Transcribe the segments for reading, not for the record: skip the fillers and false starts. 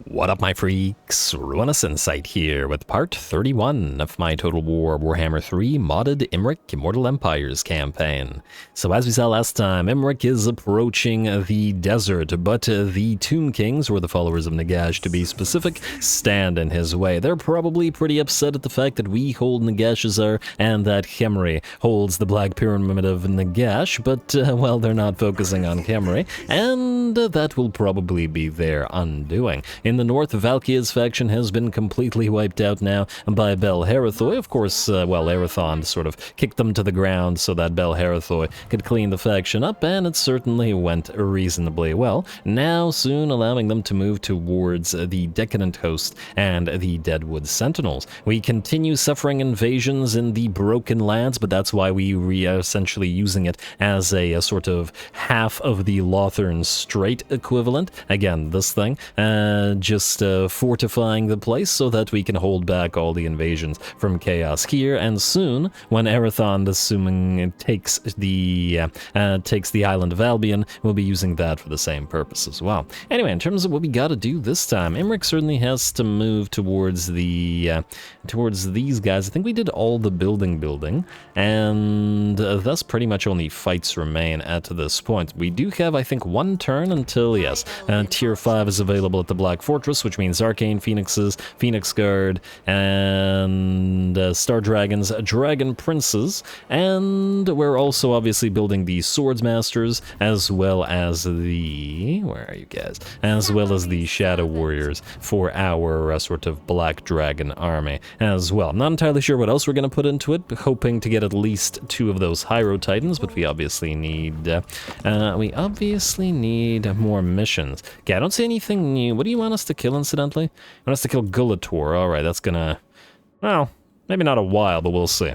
What up, my freaks? RuinusInsight here with part 31 of my Total War Warhammer 3 modded Imrik Immortal Empires campaign. So as we saw last time, Imrik is approaching the desert, but the Tomb Kings, or the followers of Nagash to be specific, stand in his way. They're probably pretty upset at the fact that we hold Nagashazar and that Khemri holds the Black Pyramid of Nagash, but, well, they're not focusing on Khemri, and that will probably be their undoing. In the north, Valkyria's faction has been completely wiped out now by Bel-Harathoi. Of course, Arathon sort of kicked them to the ground so that Bel-Harathoi could clean the faction up, and it certainly went reasonably well. Now, soon allowing them to move towards the Decadent Host and the Deadwood Sentinels. We continue suffering invasions in the Broken Lands, but that's why we are essentially using it as a sort of half of the Lothern Strait equivalent. Again, this thing. Just fortifying the place so that we can hold back all the invasions from Chaos here, and soon, when Arathon, assuming takes the island of Albion, we'll be using that for the same purpose as well. Anyway, in terms of what we gotta do this time, Imrik certainly has to move towards these guys. I think we did all the building, and thus pretty much only fights remain at this point. We do have, I think, one turn until, yes, Tier 5 is available at the Black Fortress, which means Arcane Phoenixes, Phoenix Guard, and Star Dragons, Dragon Princes, and we're also obviously building the Swords Masters, as well as the... where are you guys? As well as the Shadow Warriors for our sort of Black Dragon army as well. Not entirely sure what else we're going to put into it, hoping to get at least 2 of those Hyro Titans, but we obviously need more missions. Okay, I don't see anything new. What do you want us to kill, incidentally? You want us to kill Gulator. Alright, that's gonna... well, maybe not a while, but we'll see.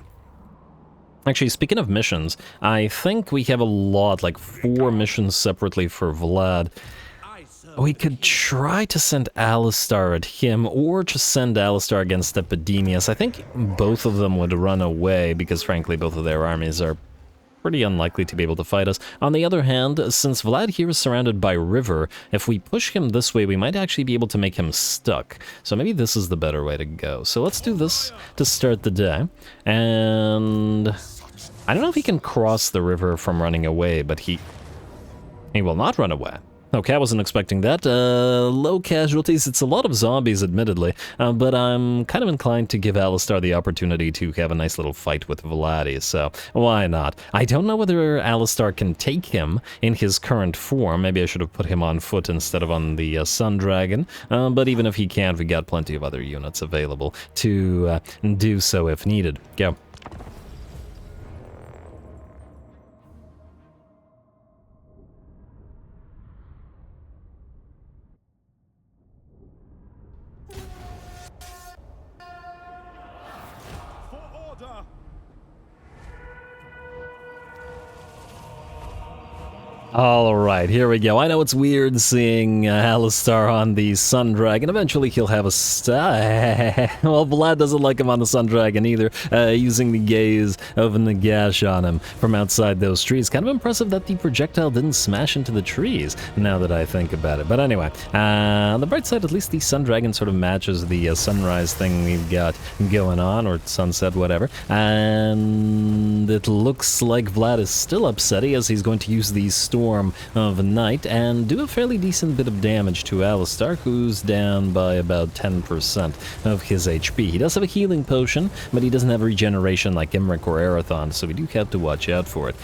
Actually, speaking of missions, I think we have a lot, like 4 missions separately for Vlad. We could try to send Alistar at him, or just send Alistar against Epidemius. I think both of them would run away, because frankly, both of their armies are pretty unlikely to be able to fight us. On the other hand, since Vlad here is surrounded by river, if we push him this way, we might actually be able to make him stuck. So maybe this is the better way to go. So let's do this to start the day. And I don't know if he can cross the river from running away, but he will not run away. Okay, I wasn't expecting that. Low casualties. It's a lot of zombies, admittedly, but I'm kind of inclined to give Alistar the opportunity to have a nice little fight with Vladi, so why not? I don't know whether Alistar can take him in his current form. Maybe I should have put him on foot instead of on the Sun Dragon, but even if he can't, we got plenty of other units available to do so if needed. Go. Alright, here we go. I know it's weird seeing Alistar on the Sun Dragon. Eventually he'll have a well, Vlad doesn't like him on the Sun Dragon either, using the gaze of Nagash on him from outside those trees. Kind of impressive that the projectile didn't smash into the trees, now that I think about it. But anyway, on the bright side, at least the Sun Dragon sort of matches the sunrise thing we've got going on, or sunset, whatever. And it looks like Vlad is still upsetty, as he's going to use the Storm of Night and do a fairly decent bit of damage to Alistar, who's down by about 10% of his HP. He does have a healing potion, but he doesn't have regeneration like Imrik or Arathon, so we do have to watch out for it.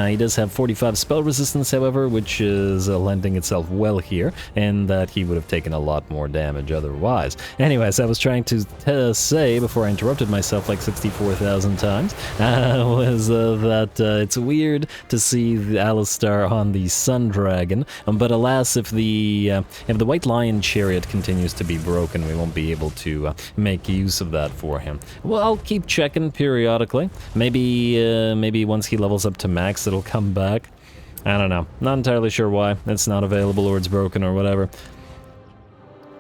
He does have 45 spell resistance, however, which is lending itself well here, and that he would have taken a lot more damage otherwise. Anyways, I was trying to say, before I interrupted myself like 64,000 times, was that it's weird to see the Alistar on the Sun Dragon, but alas, if the White Lion Chariot continues to be broken, we won't be able to make use of that for him. Well, I'll keep checking periodically. Maybe once he levels up to max, it'll come back. I don't know. Not entirely sure why. It's not available, or it's broken, or whatever.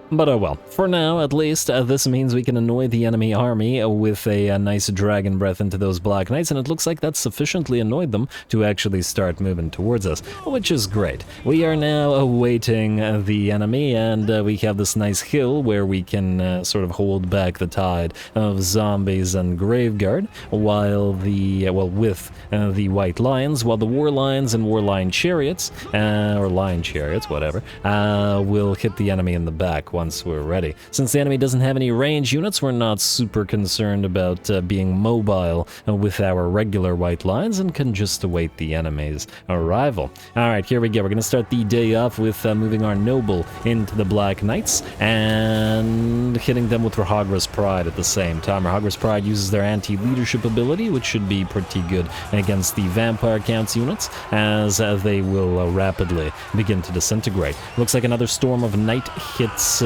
But oh well, for now at least, this means we can annoy the enemy army with a nice dragon breath into those Black Knights, and it looks like that's sufficiently annoyed them to actually start moving towards us, which is great. We are now awaiting the enemy, and we have this nice hill where we can sort of hold back the tide of zombies and Graveguard, while with the White Lions, while the War Lions and War Lion Chariots, or Lion Chariots, whatever, will hit the enemy in the back once we're ready. Since the enemy doesn't have any range units, we're not super concerned about being mobile with our regular White Lions and can just await the enemy's arrival. Alright, here we go. We're going to start the day off with moving our Noble into the Black Knights and hitting them with Rahagra's Pride at the same time. Rahagra's Pride uses their anti-leadership ability, which should be pretty good against the Vampire Counts units, as they will rapidly begin to disintegrate. Looks like another Storm of Night hits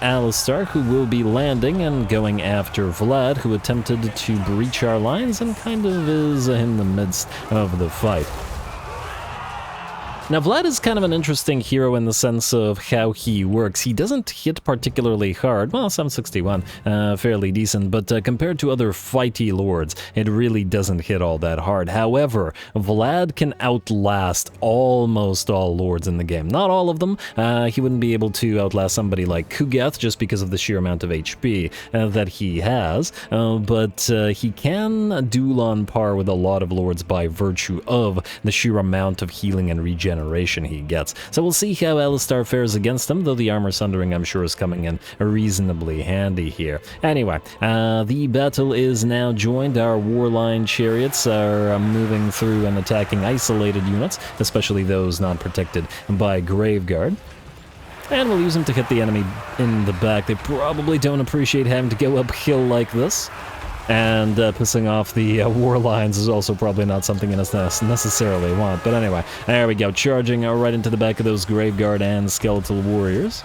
Alistar, who will be landing and going after Vlad, who attempted to breach our lines and kind of is in the midst of the fight. Now, Vlad is kind of an interesting hero in the sense of how he works. He doesn't hit particularly hard. Well, 761, fairly decent, but compared to other fighty lords, it really doesn't hit all that hard. However, Vlad can outlast almost all lords in the game. Not all of them. He wouldn't be able to outlast somebody like Kugath just because of the sheer amount of HP that he has, but he can duel on par with a lot of lords by virtue of the sheer amount of healing and regeneration he gets. So we'll see how Alistar fares against him, though the armor sundering I'm sure is coming in reasonably handy here. Anyway, the battle is now joined. Our Warline Chariots are moving through and attacking isolated units, especially those not protected by Graveguard. And we'll use them to hit the enemy in the back. They probably don't appreciate having to go uphill like this. And pissing off the War Lions is also probably not something us necessarily want. But anyway, there we go, charging right into the back of those Graveguard and Skeletal Warriors.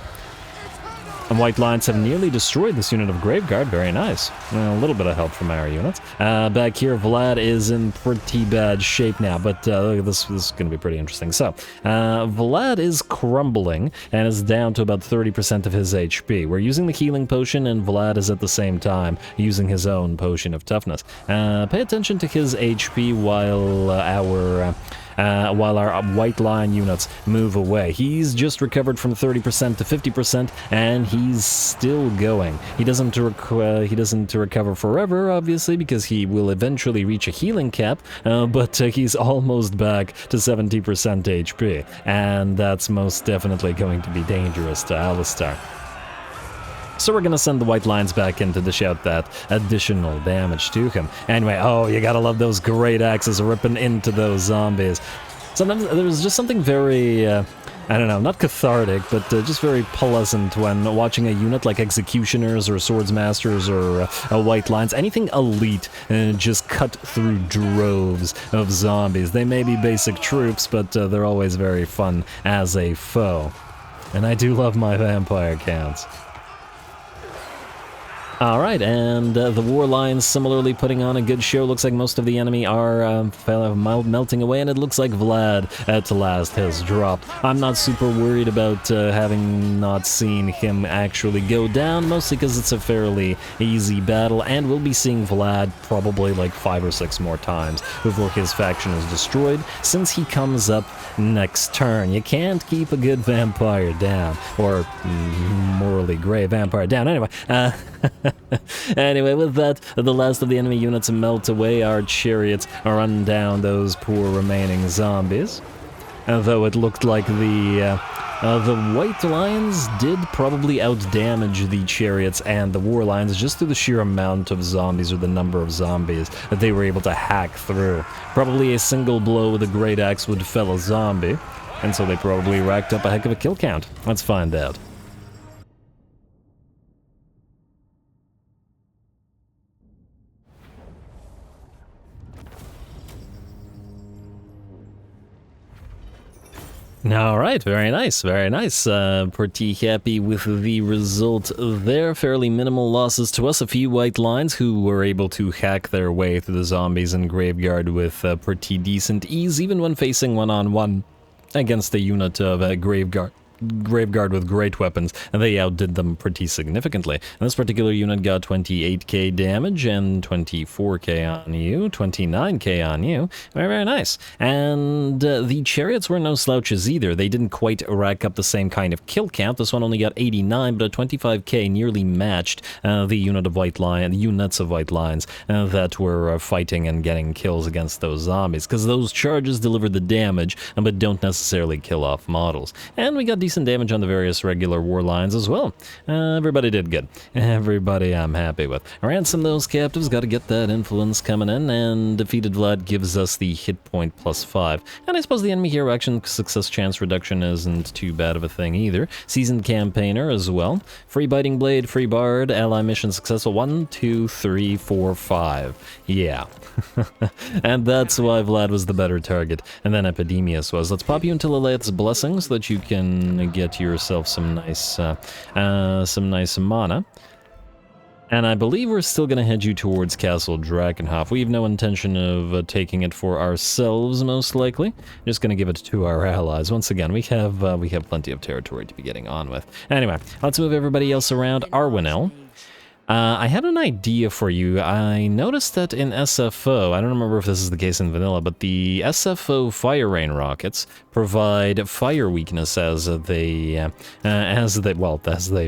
And White Lions have nearly destroyed this unit of Graveguard. Very nice. A little bit of help from our units. Back here, Vlad is in pretty bad shape now, but look at this is going to be pretty interesting. So, Vlad is crumbling and is down to about 30% of his HP. We're using the healing potion, and Vlad is at the same time using his own potion of toughness. Pay attention to his HP while our White Lion units move away. He's just recovered from 30% to 50%, and he's still going. He doesn't recover forever, obviously, because he will eventually reach a healing cap, but he's almost back to 70% HP, and that's most definitely going to be dangerous to Alistar. So we're gonna send the White Lions back in to dish out that additional damage to him. Anyway, oh, you gotta love those great axes ripping into those zombies. Sometimes there's just something very, I don't know, not cathartic, but just very pleasant when watching a unit like Executioners or Swordsmasters or White Lions, anything elite, just cut through droves of zombies. They may be basic troops, but they're always very fun as a foe. And I do love my vampire counts. Alright, and the War Lions similarly putting on a good show. Looks like most of the enemy are melting away, and it looks like Vlad at last has dropped. I'm not super worried about having not seen him actually go down, mostly because it's a fairly easy battle, and we'll be seeing Vlad probably like 5 or 6 more times before his faction is destroyed, since he comes up next turn. You can't keep a good vampire down, or morally gray vampire down. Anyway, anyway, with that, the last of the enemy units melt away. Our chariots run down those poor remaining zombies. Though it looked like the White Lions did probably outdamage the chariots and the War Lions just through the sheer amount of zombies, or the number of zombies that they were able to hack through. Probably a single blow with a great axe would fell a zombie, and so they probably racked up a heck of a kill count. Let's find out. Alright, very nice, very nice. Pretty happy with the result there. Fairly minimal losses to us. A few White Lions who were able to hack their way through the zombies and Graveguard with pretty decent ease, even when facing one-on-one against a unit of Graveguard Graveguard with great weapons, and they outdid them pretty significantly. And this particular unit got 28k damage and 24k on you, 29k on you. Very, very nice. And the chariots were no slouches either. They didn't quite rack up the same kind of kill count. This one only got 89, but at 25k nearly matched the units of white lions that were fighting and getting kills against those zombies, because those charges deliver the damage, but don't necessarily kill off models. And we got decent damage on the various regular war lines as well. Everybody did good. Everybody I'm happy with. Ransom those captives, got to get that influence coming in, and defeated Vlad gives us the hit point +5. And I suppose the enemy hero action success chance reduction isn't too bad of a thing either. Seasoned campaigner as well. Free biting blade, free bard, ally mission successful. 1, 2, 3, 4, 5. Yeah. And that's why Vlad was the better target, and then Epidemius was. Let's pop you into Lilith's Blessing so that you can get yourself some nice mana. And I believe we're still going to head you towards Castle Drakenhof. We have no intention of taking it for ourselves, most likely. Just going to give it to our allies. Once again, we have plenty of territory to be getting on with. Anyway, let's move everybody else around. Arwinel. I had an idea for you. I noticed that in SFO, I don't remember if this is the case in vanilla, but the SFO Fire Rain rockets provide fire weakness as they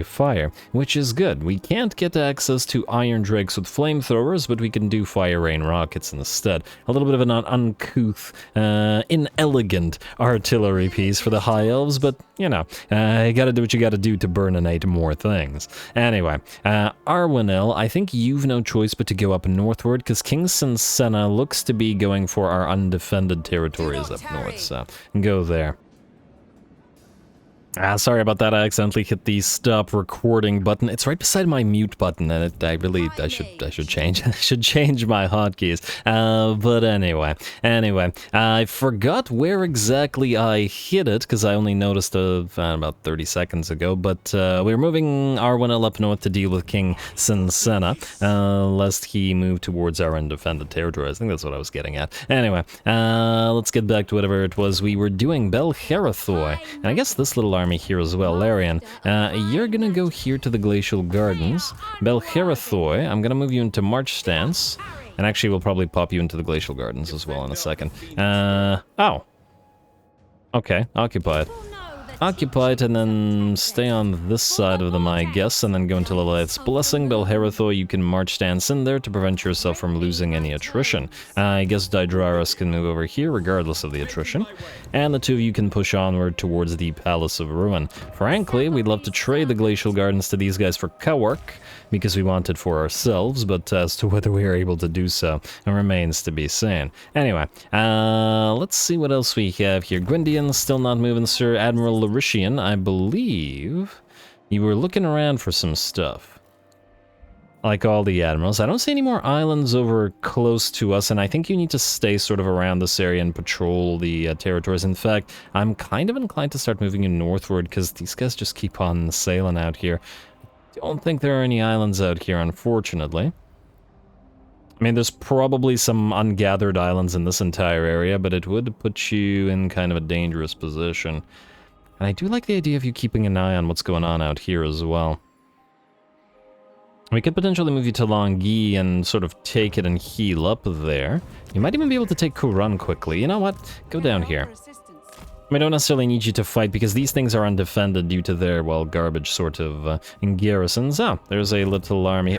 fire, which is good. We can't get access to Iron Drakes with flamethrowers, but we can do Fire Rain rockets instead. A little bit of an uncouth, inelegant artillery piece for the High Elves, but, you know, you gotta do what you gotta do to burninate more things. Anyway, Arwinel, I think you've no choice but to go up northward, because King Sinsena looks to be going for our undefended territories up north, so go there. Sorry about that, I accidentally hit the stop recording button. It's right beside my mute button, and I should change my hotkeys. But anyway, I forgot where exactly I hit it, because I only noticed about 30 seconds ago, but we're moving Arwinel up north to deal with King Sinsena, lest he move towards our undefended territory. I think that's what I was getting at. Anyway, let's get back to whatever it was we were doing. Belherathoi, and I guess this little army here as well. Larian, you're gonna go here to the Glacial Gardens. Belherathoi, I'm gonna move you into March Stance, and actually we'll probably pop you into the Glacial Gardens as well in a second. Oh. Okay, occupy it. Occupy it and then stay on this side of them, I guess, and then go into Lilith's Blessing. Belherathoi, you can March Stance in there to prevent yourself from losing any attrition. I guess Dydraris can move over here regardless of the attrition. And the two of you can push onward towards the Palace of Ruin. Frankly, we'd love to trade the Glacial Gardens to these guys for Kawark, because we want it for ourselves, but as to whether we are able to do so, it remains to be seen. Anyway, let's see what else we have here. Gwyndian, still not moving, sir. Admiral Larishian, I believe you were looking around for some stuff. Like all the admirals. I don't see any more islands over close to us, and I think you need to stay sort of around this area and patrol the territories. In fact, I'm kind of inclined to start moving you northward, because these guys just keep on sailing out here. Don't think there are any islands out here, unfortunately. I mean, there's probably some ungathered islands in this entire area, but it would put you in kind of a dangerous position. And I do like the idea of you keeping an eye on what's going on out here as well. We could potentially move you to Longyi and sort of take it and heal up there. You might even be able to take Kuran quickly. You know what? Go down here. I don't necessarily need you to fight, because these things are undefended due to their, well, garbage sort of garrisons. Oh, there's a little army.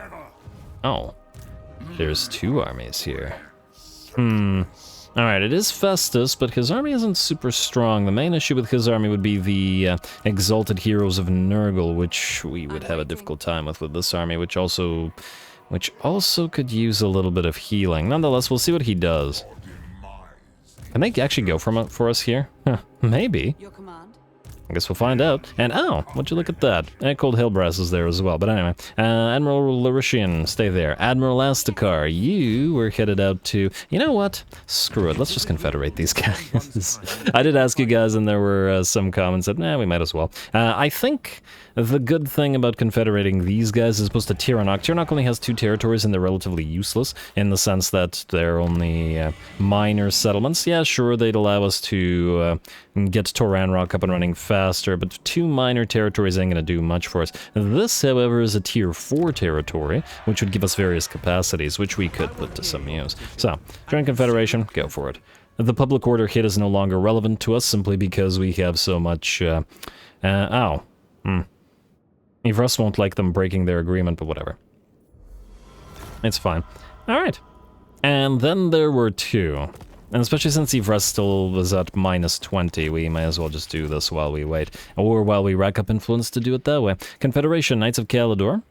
Oh, there's two armies here. Alright, it is Festus, but his army isn't super strong. The main issue with his army would be the Exalted Heroes of Nurgle, which we would have a difficult time with this army, which also could use a little bit of healing. Nonetheless, we'll see what he does. Can they actually go for us here? Huh, maybe. Your command? I guess we'll find out. And oh, would you look at that? And Cold Hillbrass is there as well. But anyway, Admiral Larishian, stay there. Admiral Astakar, you were headed out to... You know what? Screw it. Let's just confederate these guys. I did ask you guys, and there were some comments that, nah, we might as well. I think the good thing about confederating these guys is opposed to Tiranoc. Tiranoc only has 2 territories, and they're relatively useless in the sense that they're only minor settlements. Yeah, sure, they'd allow us to get Toranrock up and running fast faster, but 2 minor territories ain't gonna do much for us. This, however, is a tier 4 territory, which would give us various capacities, which we could put to some use. So, join Confederation, go for it. The public order hit is no longer relevant to us simply because we have so much, Russ won't like them breaking their agreement, but whatever. It's fine. Alright. And then there were 2. And especially since Russ still was at -20, we may as well just do this while we wait. Or while we rack up influence to do it that way. Confederation, Knights of Caledor.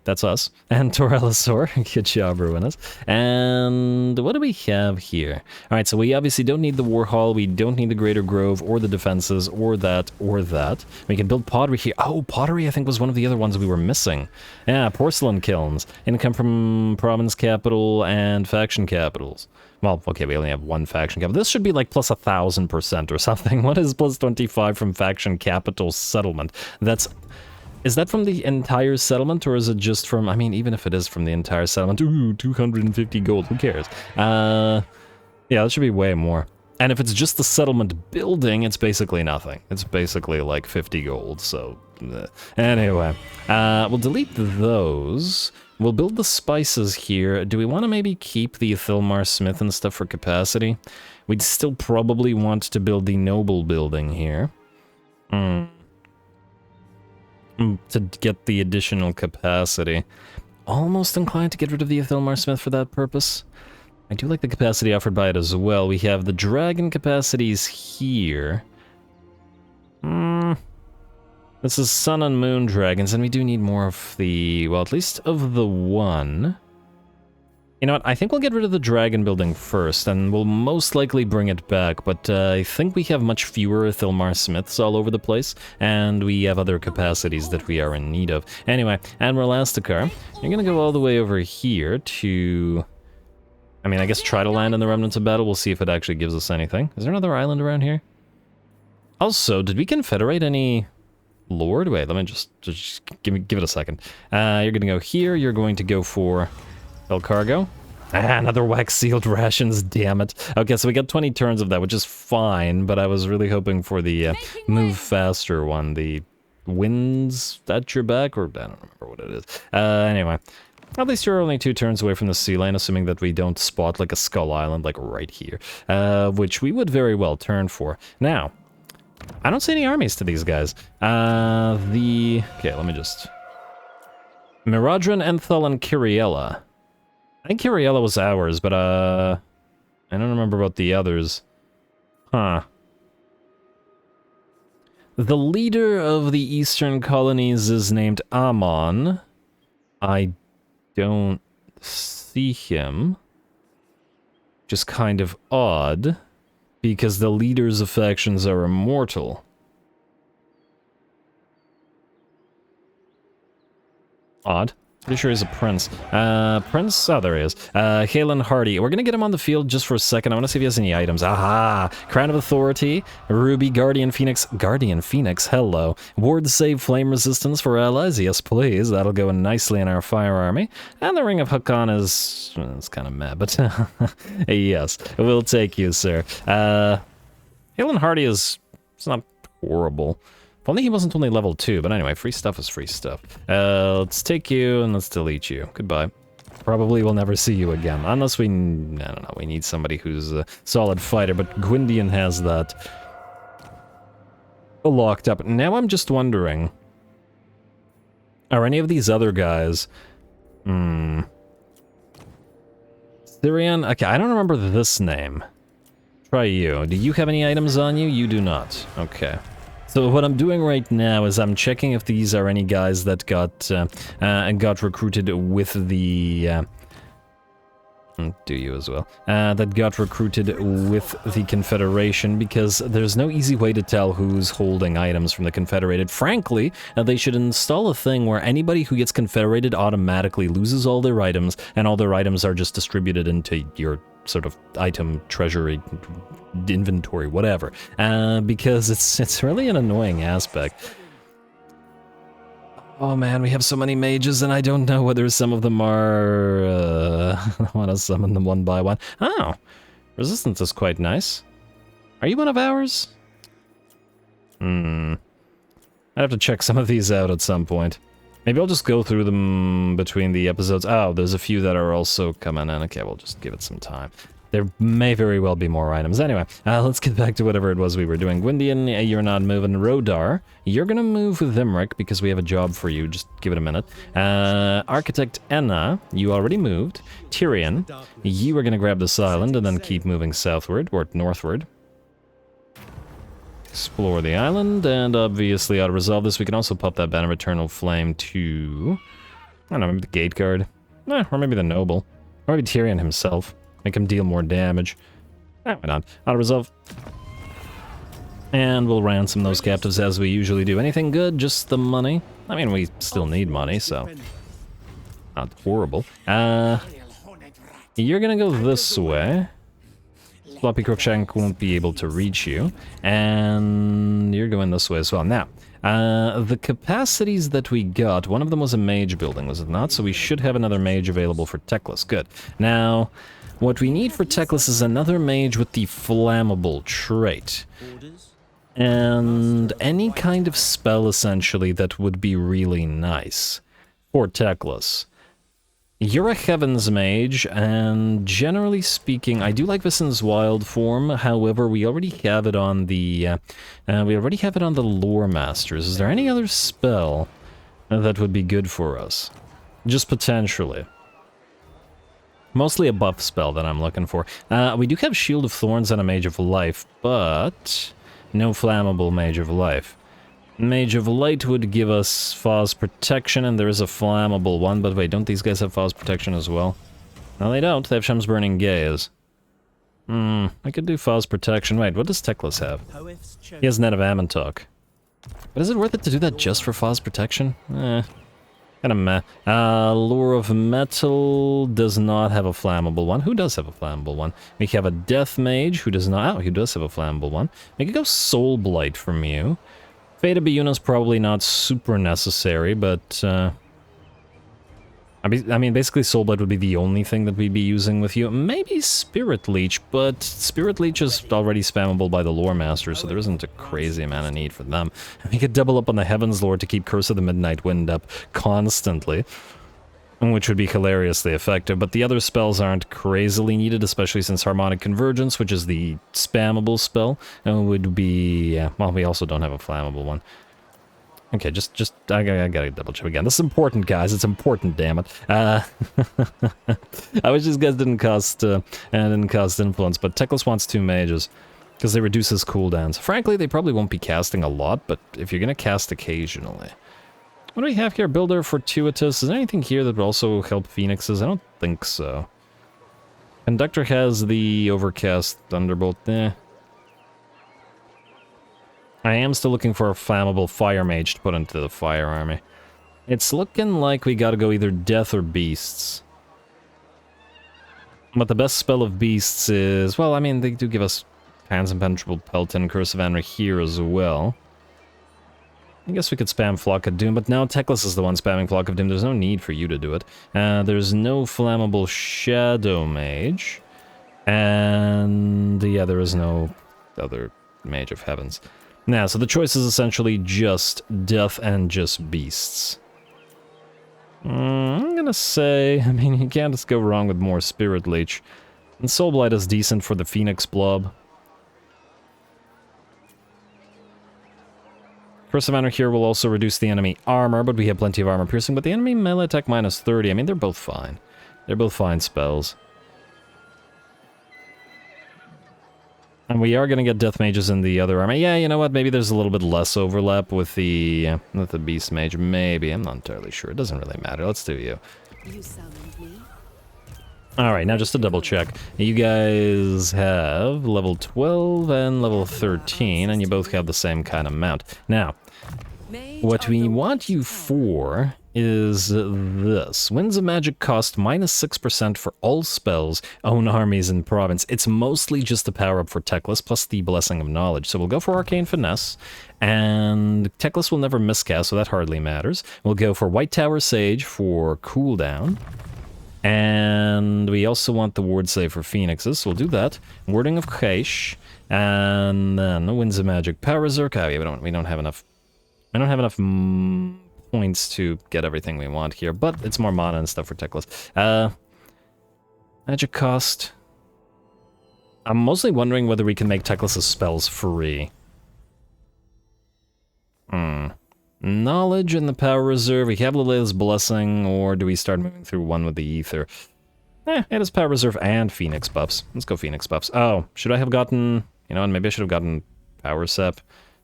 That's us. And Torellosaur. Good job, Ruinous. And what do we have here? Alright, so we obviously don't need the War Hall, we don't need the Greater Grove, or the defenses, or that, or that. We can build pottery here. Oh, pottery I think was one of the other ones we were missing. Yeah, porcelain kilns. Income from province capital and faction capitals. Well, okay, we only have 1 faction capital. This should be like plus 1,000% or something. What is plus 25 from faction capital settlement? That's... Is that from the entire settlement, or is it just from... I mean, even if it is from the entire settlement... Ooh, 250 gold, who cares? Yeah, that should be way more. And if it's just the settlement building, it's basically nothing. It's basically like 50 gold, so... Anyway, we'll delete those. We'll build the spices here. Do we want to maybe keep the Thilmar Smith and stuff for capacity? We'd still probably want to build the noble building here. To get the additional capacity. Almost inclined to get rid of the Thilmar Smith for that purpose. I do like the capacity offered by it as well. We have the dragon capacities here. This is sun and moon dragons, and we do need more of the... well, at least of the one. You know what, I think we'll get rid of the dragon building first, and we'll most likely bring it back, but I think we have much fewer Thilmar Smiths all over the place, and we have other capacities that we are in need of. Anyway, Admiral Astacar, you're gonna go all the way over here to... I mean, I guess try to land in the Remnants of Battle, we'll see if it actually gives us anything. Is there another island around here? Also, did we confederate any... Lord? Wait, let me just give it a second. You're gonna go here, you're going to go for... El Cargo. Another wax-sealed rations, damn it. Okay, so we got 20 turns of that, which is fine, but I was really hoping for the move faster one. The winds at your back, or I don't remember what it is. Anyway, at least you're only 2 turns away from the sea lane, assuming that we don't spot like a Skull Island, like right here, which we would very well turn for. Now, I don't see any armies to these guys. Okay, let me just... Miradran, Enthal, and Kyriella. I think Kyriella was ours, but, I don't remember about the others. Huh. The leader of the eastern colonies is named Amon. I don't see him. Just kind of odd, because the leaders of factions are immortal. Odd. Pretty sure he's a prince. Prince? Oh, there he is. Halen Hardy. We're gonna get him on the field just for a second. I want to see if he has any items. Aha! Crown of Authority. Ruby, Guardian Phoenix. Guardian Phoenix, hello. Ward save flame resistance for allies. Yes, please. That'll go in nicely in our fire army. And the Ring of Hakan is... it's kind of mad, but... yes, we'll take you, sir. Halen Hardy is... it's not horrible. If only he wasn't only level 2, but anyway, free stuff is free stuff. Let's take you and let's delete you. Goodbye. Probably we'll never see you again, unless we... I don't know, we need somebody who's a solid fighter, but Gwyndian has that locked up. Now I'm just wondering, are any of these other guys... Syrian? Okay, I don't remember this name. Try you. Do you have any items on you? You do not. Okay. So what I'm doing right now is I'm checking if these are any guys that got recruited with the... do you as well. That got recruited with the Confederation, because there's no easy way to tell who's holding items from the Confederated. Frankly, they should install a thing where anybody who gets Confederated automatically loses all their items, and all their items are just distributed into your sort of item treasury inventory, whatever, because it's really an annoying aspect. Oh man, we have so many mages, and I don't know whether some of them are... I want to summon them one by one. Oh, resistance is quite nice. Are you one of ours? I have to check some of these out at some point. Maybe I'll just go through them between the episodes. Oh, there's a few that are also coming in. Okay, we'll just give it some time. There may very well be more items. Anyway, let's get back to whatever it was we were doing. Gwyndian, you're not moving. Rodar, you're gonna move with Imrik because we have a job for you. Just give it a minute. Architect Enna, you already moved. Tyrion, you are gonna grab this island and then keep moving southward, or northward. Explore the island, and obviously to resolve this, we can also pop that Banner of Eternal Flame to... I don't know, maybe the Gate Guard. Or maybe the Noble. Or maybe Tyrion himself. Make him deal more damage. Why not? Auto resolve. And we'll ransom those captives as we usually do. Anything good? Just the money? I mean, we still need money, so... Not horrible. You're gonna go this way. Floppy Crookshank won't be able to reach you. And you're going this way as well. Now, the capacities that we got, one of them was a mage building, was it not? So we should have another mage available for Teclis. Good. Now... what we need for Teclis is another mage with the flammable trait. And any kind of spell, essentially, that would be really nice for Teclis. You're a Heavens mage, and generally speaking, I do like Visen's Wild form. However, we already have it on the Lore Masters. Is there any other spell that would be good for us? Just potentially. Mostly a buff spell that I'm looking for. We do have Shield of Thorns and a Mage of Life, but no flammable Mage of Life. Mage of Light would give us Faw's Protection, and there is a flammable one, but wait, don't these guys have Faw's Protection as well? No, they don't. They have Shem's Burning Gaze. I could do Faw's Protection. Wait, what does Teclis have? He has Net of Amantok. But is it worth it to do that just for Faw's Protection? Kinda meh. Lure of Metal does not have a flammable one. Who does have a flammable one? We have a Death Mage who does not... oh, who does have a flammable one. We could go Soul Blight from you. Fate of Beuna's probably not super necessary, but... I mean, basically Soul Blight would be the only thing that we'd be using with you. Maybe Spirit Leech, but Spirit Leech is already spammable by the Lore Masters, so there isn't a crazy amount of need for them. We could double up on the Heavens Lore to keep Curse of the Midnight Wind up constantly, which would be hilariously effective, but the other spells aren't crazily needed, especially since Harmonic Convergence, which is the spammable spell, would be... well, we also don't have a flammable one. Okay, I gotta double check again. This is important, guys. It's important, damn it. I wish these guys didn't cost influence, but Teclis wants 2 mages, because they reduce his cooldowns. Frankly, they probably won't be casting a lot, but if you're gonna cast occasionally. What do we have here? Builder Fortuitous. Is there anything here that would also help Phoenixes? I don't think so. Conductor has the Overcast Thunderbolt. I am still looking for a flammable Fire Mage to put into the Fire Army. It's looking like we gotta go either Death or Beasts. But the best spell of Beasts is... well, I mean, they do give us Pan's Impenetrable Pelt and Curse of Anric here as well. I guess we could spam Flock of Doom, but now Teclis is the one spamming Flock of Doom. There's no need for you to do it. There's no flammable Shadow Mage. And... yeah, there is no other Mage of Heavens. Now, so the choice is essentially just Death and just Beasts. I'm gonna say, I mean, you can't just go wrong with more Spirit Leech. And Soul Blight is decent for the Phoenix Blob. Curse of Anric here will also reduce the enemy armor, but we have plenty of armor piercing, but the enemy melee attack minus 30, I mean, they're both fine. They're both fine spells. And we are going to get Death Mages in the other army. Yeah, you know what? Maybe there's a little bit less overlap with the Beast Mage. Maybe. I'm not entirely sure. It doesn't really matter. Let's do you. Alright, now just to double check. You guys have level 12 and level 13, and you both have the same kind of mount. Now, what we want you for is this. Winds of Magic cost minus 6% for all spells, own armies, and province. It's mostly just a power-up for Teclis, plus the Blessing of Knowledge. So we'll go for Arcane Finesse, and Teclis will never miscast, so that hardly matters. We'll go for White Tower Sage for cooldown, and we also want the Ward Save for Phoenixes, so we'll do that. Warding of Heish, and then Winds of Magic Power Berserk. Oh yeah, we don't have enough I don't have enough points to get everything we want here, but it's more mana and stuff for Teclis. Magic cost. I'm mostly wondering whether we can make Teclis' spells free. Knowledge and the power reserve. We have Lilia's Blessing, or do we start moving through one with the Ether? It is power reserve and Phoenix buffs. Let's go Phoenix buffs. Oh, should I have gotten... You know, and maybe I should have gotten power sep.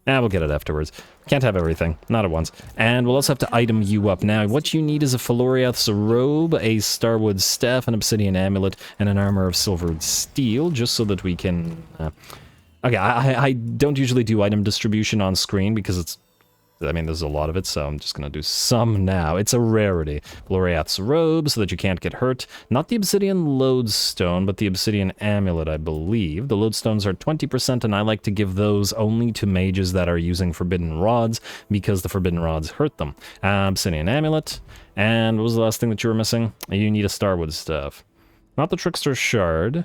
We'll get it afterwards. Can't have everything. Not at once. And we'll also have to item you up. Now, what you need is a Feloriath's robe, a Starwood staff, an obsidian amulet, and an armor of silvered steel, just so that we can... Okay, I don't usually do item distribution on screen because it's... I mean, there's a lot of it, so I'm just going to do some now. It's a rarity. Feloriath's robe, so that you can't get hurt. Not the obsidian lodestone, but the obsidian amulet, I believe. The lodestones are 20%, and I like to give those only to mages that are using forbidden rods, because the forbidden rods hurt them. Obsidian amulet. And what was the last thing that you were missing? You need a Starwood staff. Not the Trickster shard. Do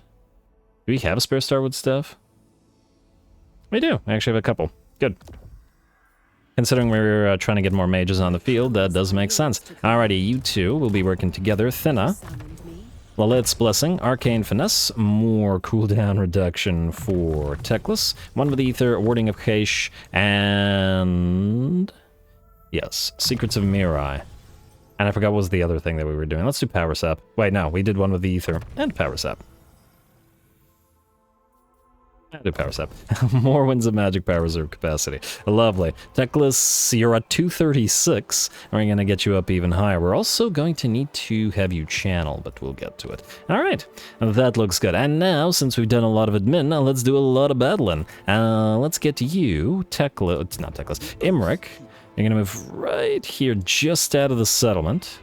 we have a spare Starwood staff? We do. I actually have a couple. Good. Considering we're trying to get more mages on the field, that does make sense. Alrighty, you two will be working together. Thinna, Lilith's Blessing, Arcane Finesse, more cooldown reduction for Teclis, one with Ether, Warding of Kaish, and... yes, Secrets of Mirai. And I forgot what was the other thing that we were doing. Let's do Power Sap. Wait, no, we did one with the Ether and Power Sap. I'll do Power Sap. More Winds of Magic Power Reserve capacity. Lovely. Teclis, you're at 236. And we're going to get you up even higher. We're also going to need to have you channel, but we'll get to it. Alright, that looks good. And now, since we've done a lot of admin, let's do a lot of battling. Let's get to you, Teclis, not Teclis, Imrik. You're going to move right here, just out of the settlement.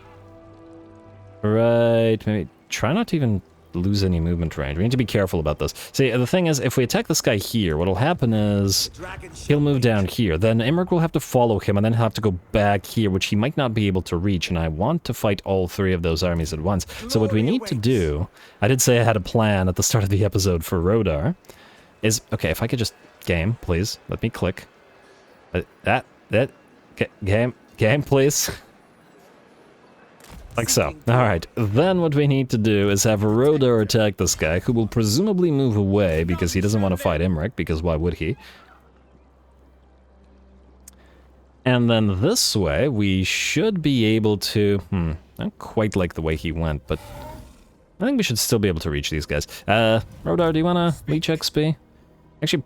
Right, maybe try not to even lose any movement range. We need to be careful about this. See, the thing is, if we attack this guy here, what'll happen is he'll move down here. Then Imrik will have to follow him, and then he'll have to go back here, which he might not be able to reach, and I want to fight all three of those armies at once. So what we need to do, I did say I had a plan at the start of the episode for Rodar, is, okay, if I could just, game, please, let me click. Game, please. Like so. Alright, then what we need to do is have Rodar attack this guy, who will presumably move away because he doesn't want to fight Imrik, because why would he? And then this way, we should be able to... I don't quite like the way he went, but I think we should still be able to reach these guys. Rodar, do you want to leech XP? Actually,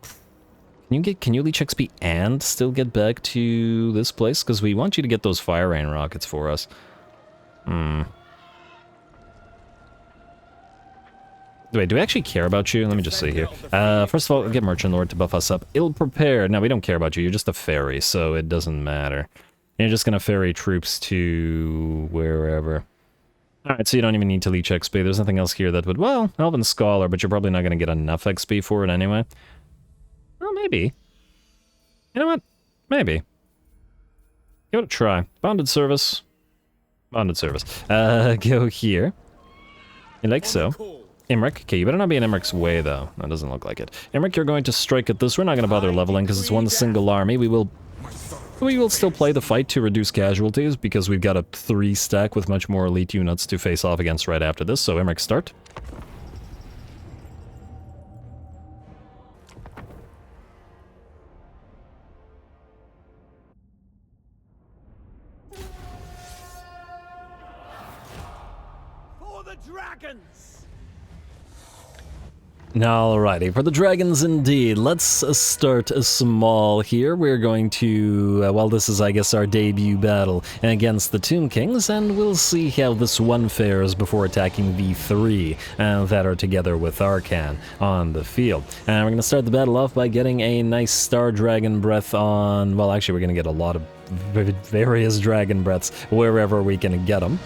can you leech XP and still get back to this place? Because we want you to get those Fire Rain rockets for us. Wait, do we actually care about you? Let me just see here. First of all, get Merchant Lord to buff us up. Ill-prepared. No, we don't care about you. You're just a ferry, so it doesn't matter. You're just gonna ferry troops to wherever. Alright, so you don't even need to leech XP. There's nothing else here that would... Well, Elven Scholar, but you're probably not gonna get enough XP for it anyway. Well, maybe. You know what? Maybe. Give it a try. Bonded Service. Bonded Service. Go here. Like so. Imrik. Okay, you better not be in Imrik's way, though. That doesn't look like it. Imrik, you're going to strike at this. We're not going to bother leveling, because it's one single army. We will still play the fight to reduce casualties, because we've got a 3-stack with much more elite units to face off against right after this. So, Imrik, start. Alrighty, for the dragons indeed. Let's start small here. We're going to, well, this is, I guess, our debut battle against the Tomb Kings, and we'll see how this one fares before attacking the 3 that are together with Arcan on the field. And we're going to start the battle off by getting a nice Star Dragon Breath on, well, actually, we're going to get a lot of various Dragon Breaths wherever we can get them.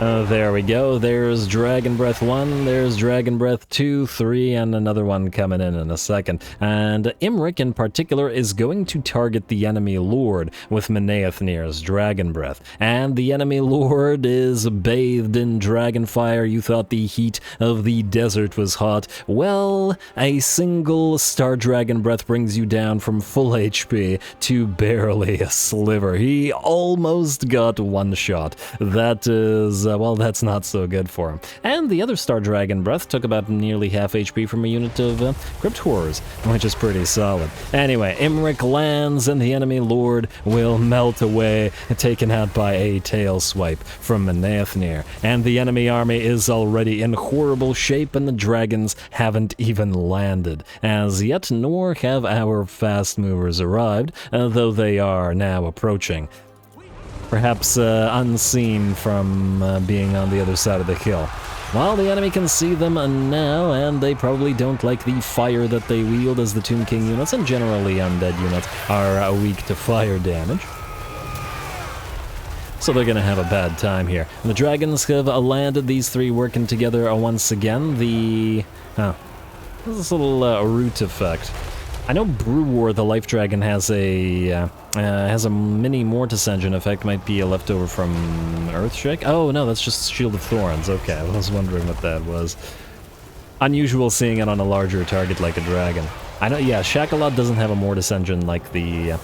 There we go. There's Dragon Breath 1, there's Dragon Breath 2, 3, and another one coming in a second. And Imrik in particular is going to target the enemy lord with Meneathnir's Dragon Breath. And the enemy lord is bathed in dragon fire. You thought the heat of the desert was hot. Well, a single Star Dragon Breath brings you down from full HP to barely a sliver. He almost got one shot. That is... well, that's not so good for him. And the other Star Dragon Breath took about nearly half HP from a unit of Crypt Horrors, which is pretty solid. Anyway, Imrik lands and the enemy lord will melt away, taken out by a tail swipe from Meneathnir. And the enemy army is already in horrible shape and the dragons haven't even landed as yet, nor have our fast movers arrived, though they are now approaching. Perhaps unseen from being on the other side of the hill. While the enemy can see them now, and they probably don't like the fire that they wield, as the Tomb King units and generally undead units are weak to fire damage. So they're gonna have a bad time here. And the dragons have landed, these three working together once again. There's this little root effect. I know Brew War, the Life Dragon, has a mini Mortis Engine effect. Might be a leftover from Earthshake. Oh no, that's just Shield of Thorns. Okay, I was wondering what that was. Unusual seeing it on a larger target like a dragon. I know, yeah, Shakalot doesn't have a Mortis Engine like the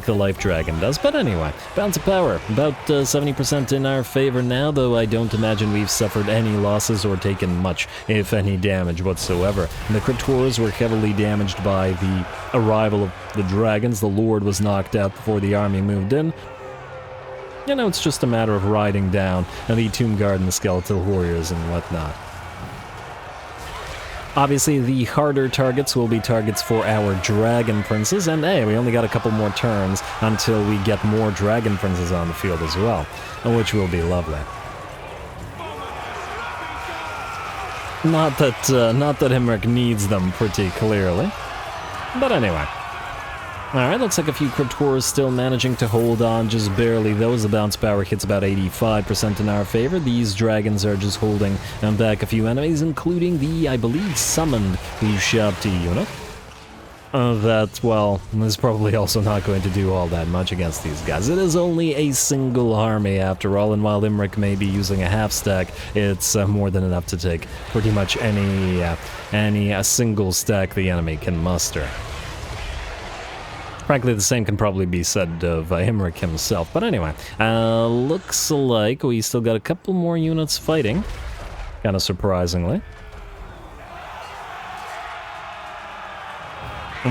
Life Dragon does, but anyway. Bounce of Power, about 70% in our favor now, though I don't imagine we've suffered any losses or taken much, if any, damage whatsoever. And the Crypt Horrors were heavily damaged by the arrival of the dragons. The Lord was knocked out before the army moved in. You know, it's just a matter of riding down the Tomb Guard and the Skeletal Warriors and whatnot. Obviously, the harder targets will be targets for our Dragon Princes, and hey, we only got a couple more turns until we get more Dragon Princes on the field as well, which will be lovely. Not that Imrik needs them pretty clearly, but anyway. Alright, looks like a few Crypt Horrors still managing to hold on just barely, though, as the bounce power hits about 85% in our favor. These dragons are just holding back a few enemies, including the, I believe, summoned Ushabti unit. That, well, is probably also not going to do all that much against these guys. It is only a single army, after all, and while Imrik may be using a half stack, it's more than enough to take pretty much any single stack the enemy can muster. Frankly, the same can probably be said of Imrik himself. But anyway, looks like we still got a couple more units fighting, kind of surprisingly.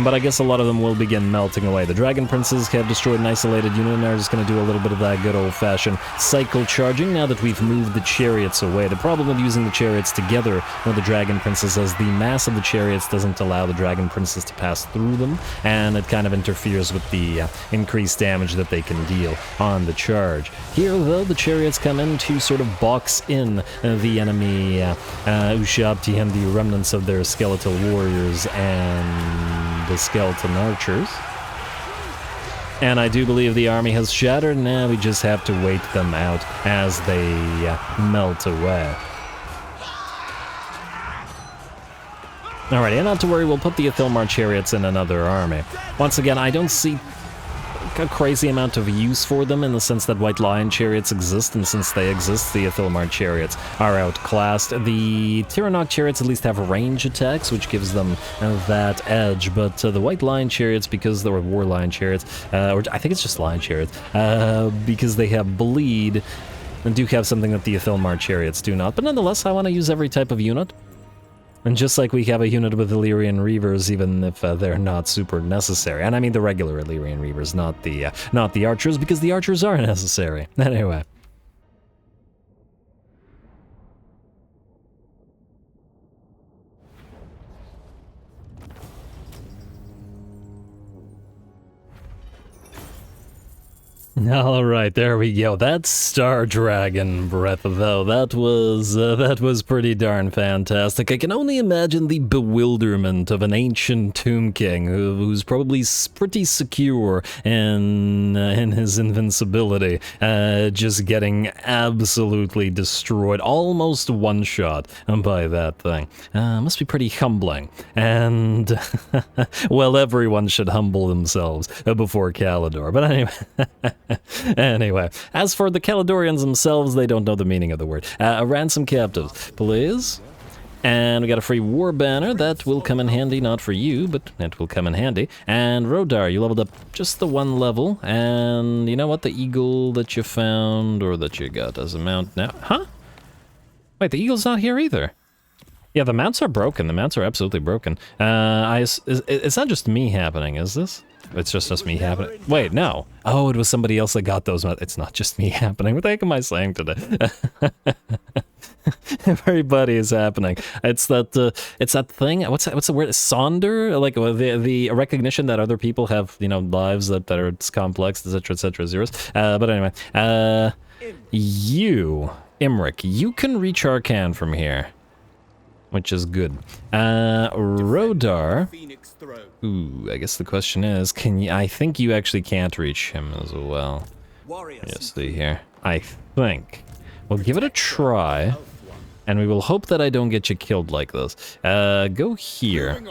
But I guess a lot of them will begin melting away. The Dragon Princes have destroyed an isolated unit and are just going to do a little bit of that good old-fashioned cycle charging now that we've moved the chariots away. The problem with using the chariots together with the Dragon Princes is the mass of the chariots doesn't allow the Dragon Princes to pass through them, and it kind of interferes with the increased damage that they can deal on the charge. Here, though, the chariots come in to sort of box in the enemy Ushabti and the remnants of their skeletal warriors and the skeleton archers. And I do believe the army has shattered. Now we just have to wait them out as they melt away. Alrighty, and not to worry, we'll put the Ithilmar chariots in another army. Once again, I don't see a crazy amount of use for them in the sense that White Lion chariots exist, and since they exist, the Ithilmar chariots are outclassed. The Tyrannok chariots at least have range attacks, which gives them that edge, but the White Lion chariots, because they were War Lion chariots, or I think it's just Lion chariots, because they have bleed, and do have something that the Ithilmar chariots do not. But nonetheless, I want to use every type of unit. And just like we have a unit with Illyrian Reavers, even if they're not super necessary. And I mean the regular Illyrian Reavers, not the archers, because the archers are necessary. Anyway. All right, there we go. That Star Dragon breath, though, that was pretty darn fantastic. I can only imagine the bewilderment of an ancient Tomb King who's probably pretty secure in his invincibility, just getting absolutely destroyed, almost one shot by that thing. Must be pretty humbling. And well, everyone should humble themselves before Caledor. But anyway. Anyway, as for the Caledorians themselves, they don't know the meaning of the word. Ransom captives, please. And we got a free war banner. That will come in handy, not for you, but it will come in handy. And Rodar, you leveled up just the one level. And you know what? The eagle that you found, or that you got as a mount now. Huh? Wait, the eagle's not here either. Yeah, the mounts are broken. The mounts are absolutely broken. It's not just me happening, is this? It's just me happening. Wait, no. Oh, it was somebody else that got those. It's not just me happening. What the heck am I saying today? Everybody is happening. It's that thing. What's the word? Sonder? Like the recognition that other people have, you know, lives that are complex, etc., zeros. But anyway, you, Imrik, you can reach Arcan from here, which is good. Rodar. Ooh, I guess the question is, can you? I think you actually can't reach him as well. Just see here. I think we'll give it a try, and we will hope that I don't get you killed like this. Go here,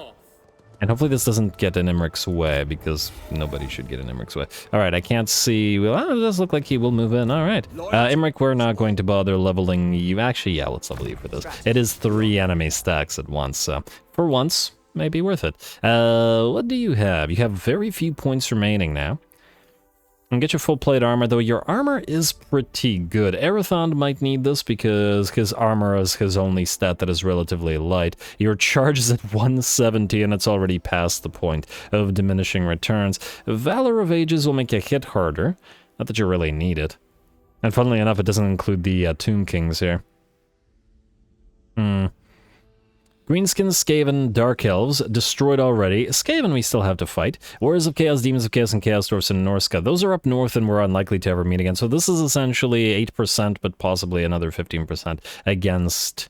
and hopefully this doesn't get in Imrik's way, because nobody should get in Imrik's way. All right, I can't see. Well, it does look like he will move in. All right, Imrik, we're not going to bother leveling you. Actually, yeah, let's level you for this. It is 3 enemy stacks at once, so for once, may be worth it. What do you have? You have very few points remaining now. And get your full plate armor, though your armor is pretty good. Arathon might need this because his armor is his only stat that is relatively light. Your charge is at 170 and it's already past the point of diminishing returns. Valor of Ages will make you hit harder. Not that you really need it. And funnily enough, it doesn't include the Tomb Kings here. Greenskins, Skaven, Dark Elves, destroyed already. Skaven we still have to fight. Warriors of Chaos, Demons of Chaos, and Chaos Dwarfs in Norska. Those are up north and we're unlikely to ever meet again. So this is essentially 8%, but possibly another 15% against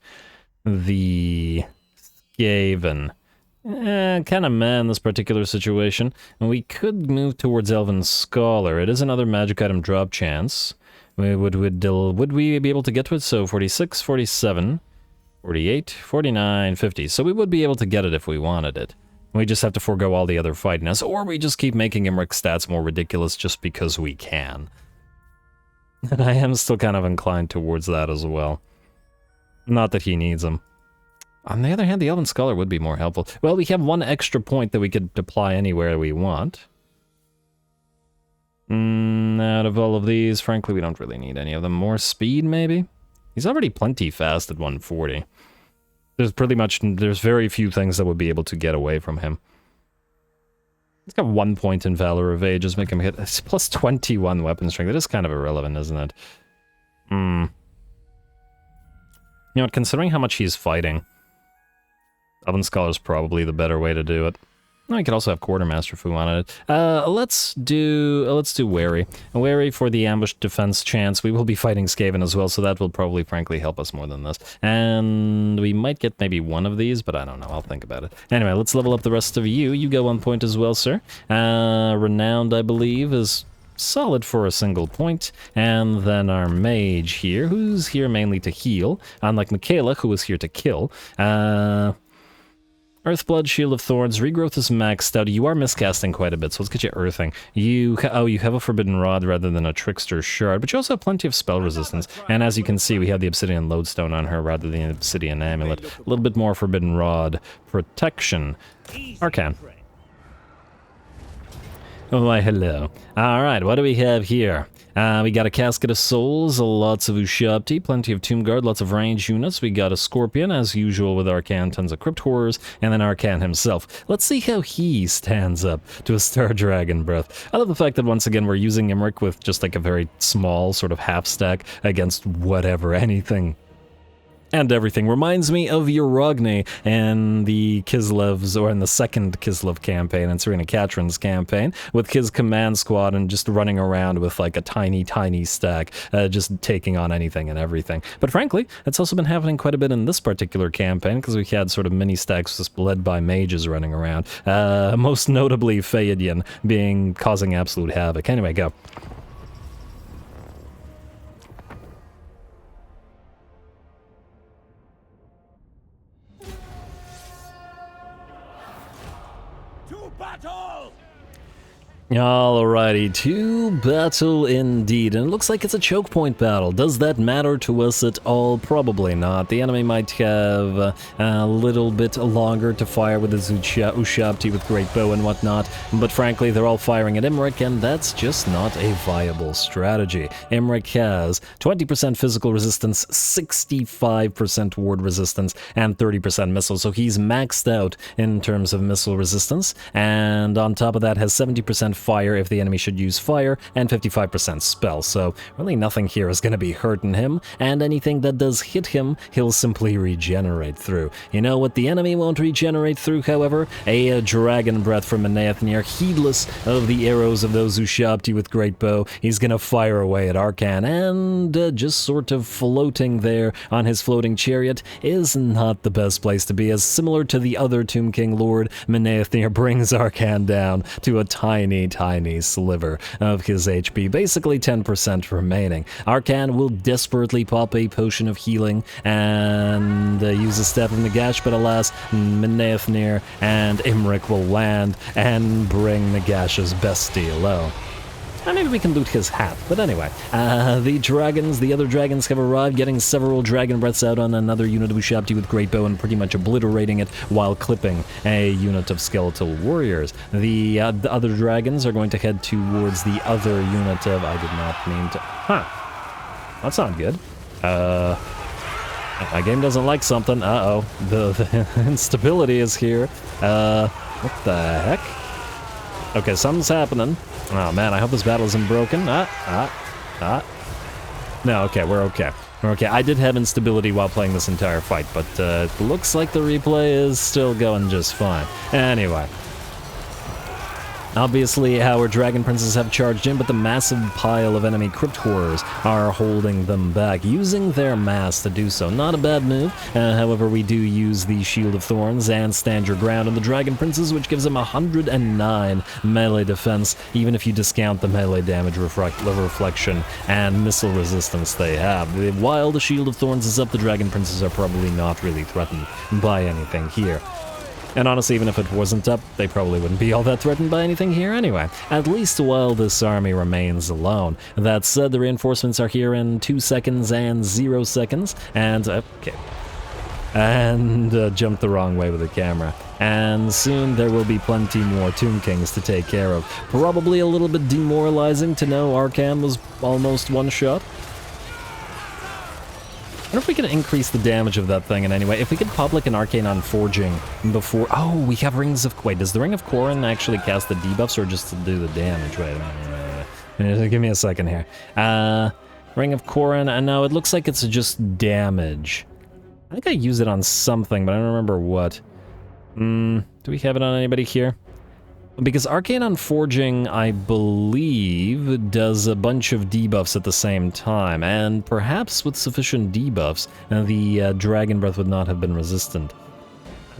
the Skaven. Kind of meh in this particular situation. And we could move towards Elven Scholar. It is another magic item drop chance. Would we be able to get to it? So 46, 47... 48, 49, 50. So we would be able to get it if we wanted it. We just have to forego all the other fightiness, or we just keep making Imrik's stats more ridiculous just because we can. And I am still kind of inclined towards that as well. Not that he needs them. On the other hand, the Elven Scholar would be more helpful. Well, we have one extra point that we could apply anywhere we want. Out of all of these, frankly, we don't really need any of them. More speed, maybe? He's already plenty fast at 140. There's very few things that would be able to get away from him. He's got 1 point in Valor of Ages, make him hit. It's plus 21 weapon strength. That is kind of irrelevant, isn't it? You know what, considering how much he's fighting, Elven Scholar's probably the better way to do it. We could also have Quartermaster if we wanted it. Let's do Wary. Wary for the ambush defense chance. We will be fighting Skaven as well, so that will probably, frankly, help us more than this. And we might get maybe one of these, but I don't know. I'll think about it. Anyway, let's level up the rest of you. You go 1 point as well, sir. Renowned, I believe, is solid for a single point. And then our mage here, who's here mainly to heal, unlike Michaela, who is here to kill. Earthblood, Shield of Thorns, Regrowth is maxed out. You are miscasting quite a bit, so let's get you Earthing. You have a Forbidden Rod rather than a Trickster Shard, but you also have plenty of spell resistance. And as you can see, we have the Obsidian Lodestone on her rather than the Obsidian Amulet. A little bit more Forbidden Rod protection. Arcan. Oh, why, hello. Alright, what do we have here? We got a Casket of Souls, lots of Ushabti, plenty of Tomb Guard, lots of range units. We got a Scorpion, as usual with Arcan, tons of Crypt Horrors, and then Arcan himself. Let's see how he stands up to a Star Dragon Breath. I love the fact that once again we're using Imrik with just like a very small sort of half stack against whatever, anything and everything. Reminds me of Urogny in the Kislev's, or in the second Kislev campaign, and Serena Katrin's campaign, with his command squad and just running around with like a tiny stack, just taking on anything and everything. But frankly, it's also been happening quite a bit in this particular campaign, because we had sort of mini stacks just led by mages running around, most notably Phaedian causing absolute havoc. Anyway, go. Alrighty, to battle indeed, and it looks like it's a choke point battle. Does that matter to us at all? Probably not. The enemy might have a little bit longer to fire with his Ushabti with great bow and whatnot, but frankly they're all firing at Imrik, and that's just not a viable strategy. Imrik has 20% physical resistance, 65% ward resistance, and 30% missile, so he's maxed out in terms of missile resistance, and on top of that has 70% fire if the enemy should use fire, and 55% spell, so really nothing here is going to be hurting him, and anything that does hit him, he'll simply regenerate through. You know what the enemy won't regenerate through, however? A Dragon Breath from Menaethnier, heedless of the arrows of those Ushabti with great bow. He's going to fire away at Arcan, and just sort of floating there on his floating chariot is not the best place to be, as similar to the other Tomb King Lord, Menaethnier brings Arcan down to a tiny sliver of his HP, basically 10% remaining. Arcan will desperately pop a potion of healing and use a Step of Nagash, but alas, Menaethnier and Imrik will land and bring Nagash's bestie low. Maybe we can loot his hat, but anyway. The other dragons have arrived, getting several dragon breaths out on another unit of Ushabti with great bow and pretty much obliterating it while clipping a unit of skeletal warriors. The other dragons are going to head towards the other unit of... I did not mean to... Huh. That's not good. My game doesn't like something. The instability is here. What the heck? Okay, something's happening. Oh man, I hope this battle isn't broken. No, okay, we're okay. We're okay. I did have instability while playing this entire fight, but it looks like the replay is still going just fine. Anyway. Obviously, our Dragon Princes have charged in, but the massive pile of enemy Crypt Horrors are holding them back, using their mass to do so. Not a bad move. However, we do use the Shield of Thorns and Stand Your Ground on the Dragon Princes, which gives them 109 melee defense, even if you discount the melee damage reflection and missile resistance they have. While the Shield of Thorns is up, the Dragon Princes are probably not really threatened by anything here. And honestly, even if it wasn't up, they probably wouldn't be all that threatened by anything here anyway, at least while this army remains alone. That said, the reinforcements are here in 2 seconds and 0 seconds, and... okay. And jumped the wrong way with the camera. And soon there will be plenty more Tomb Kings to take care of. Probably a little bit demoralizing to know Arcan was almost one shot. I wonder if we can increase the damage of that thing in any way. If we could pop like an Arcane on Forging before... Oh, we have Rings of... Wait, does the Ring of Corin actually cast the debuffs or just to do the damage? Wait a minute. Give me a second here. Ring of Corin, and no, it looks like it's just damage. I think I used it on something, but I don't remember what. Do we have it on anybody here? Because Arcane on Forging, I believe, does a bunch of debuffs at the same time, and perhaps with sufficient debuffs, the Dragon Breath would not have been resistant.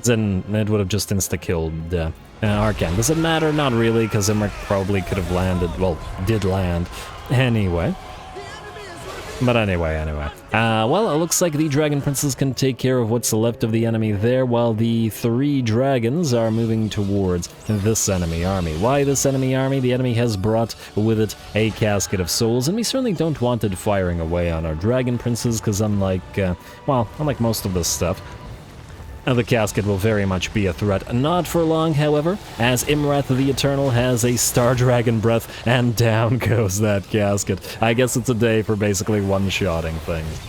Then it would have just insta-killed Arcane. Does it matter? Not really, because Imrik probably could have landed, well, did land, anyway. But anyway. Well, it looks like the Dragon Princes can take care of what's left of the enemy there, while the 3 dragons are moving towards this enemy army. Why this enemy army? The enemy has brought with it a Casket of Souls, and we certainly don't want it firing away on our Dragon Princes, because unlike most of this stuff, the Casket will very much be a threat. Not for long, however, as Imrath the Eternal has a Star Dragon Breath, and down goes that Casket. I guess it's a day for basically one-shotting things.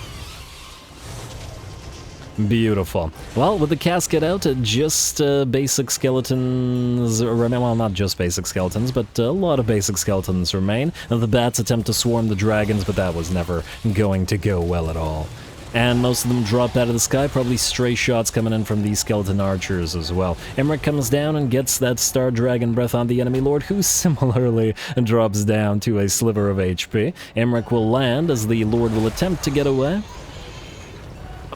Beautiful. Well, with the Casket out, just basic skeletons remain. Well, not just basic skeletons, but a lot of basic skeletons remain. The bats attempt to swarm the dragons, but that was never going to go well at all. And most of them drop out of the sky, probably stray shots coming in from these skeleton archers as well. Imrik comes down and gets that Star Dragon Breath on the enemy lord, who similarly drops down to a sliver of HP. Imrik will land as the lord will attempt to get away,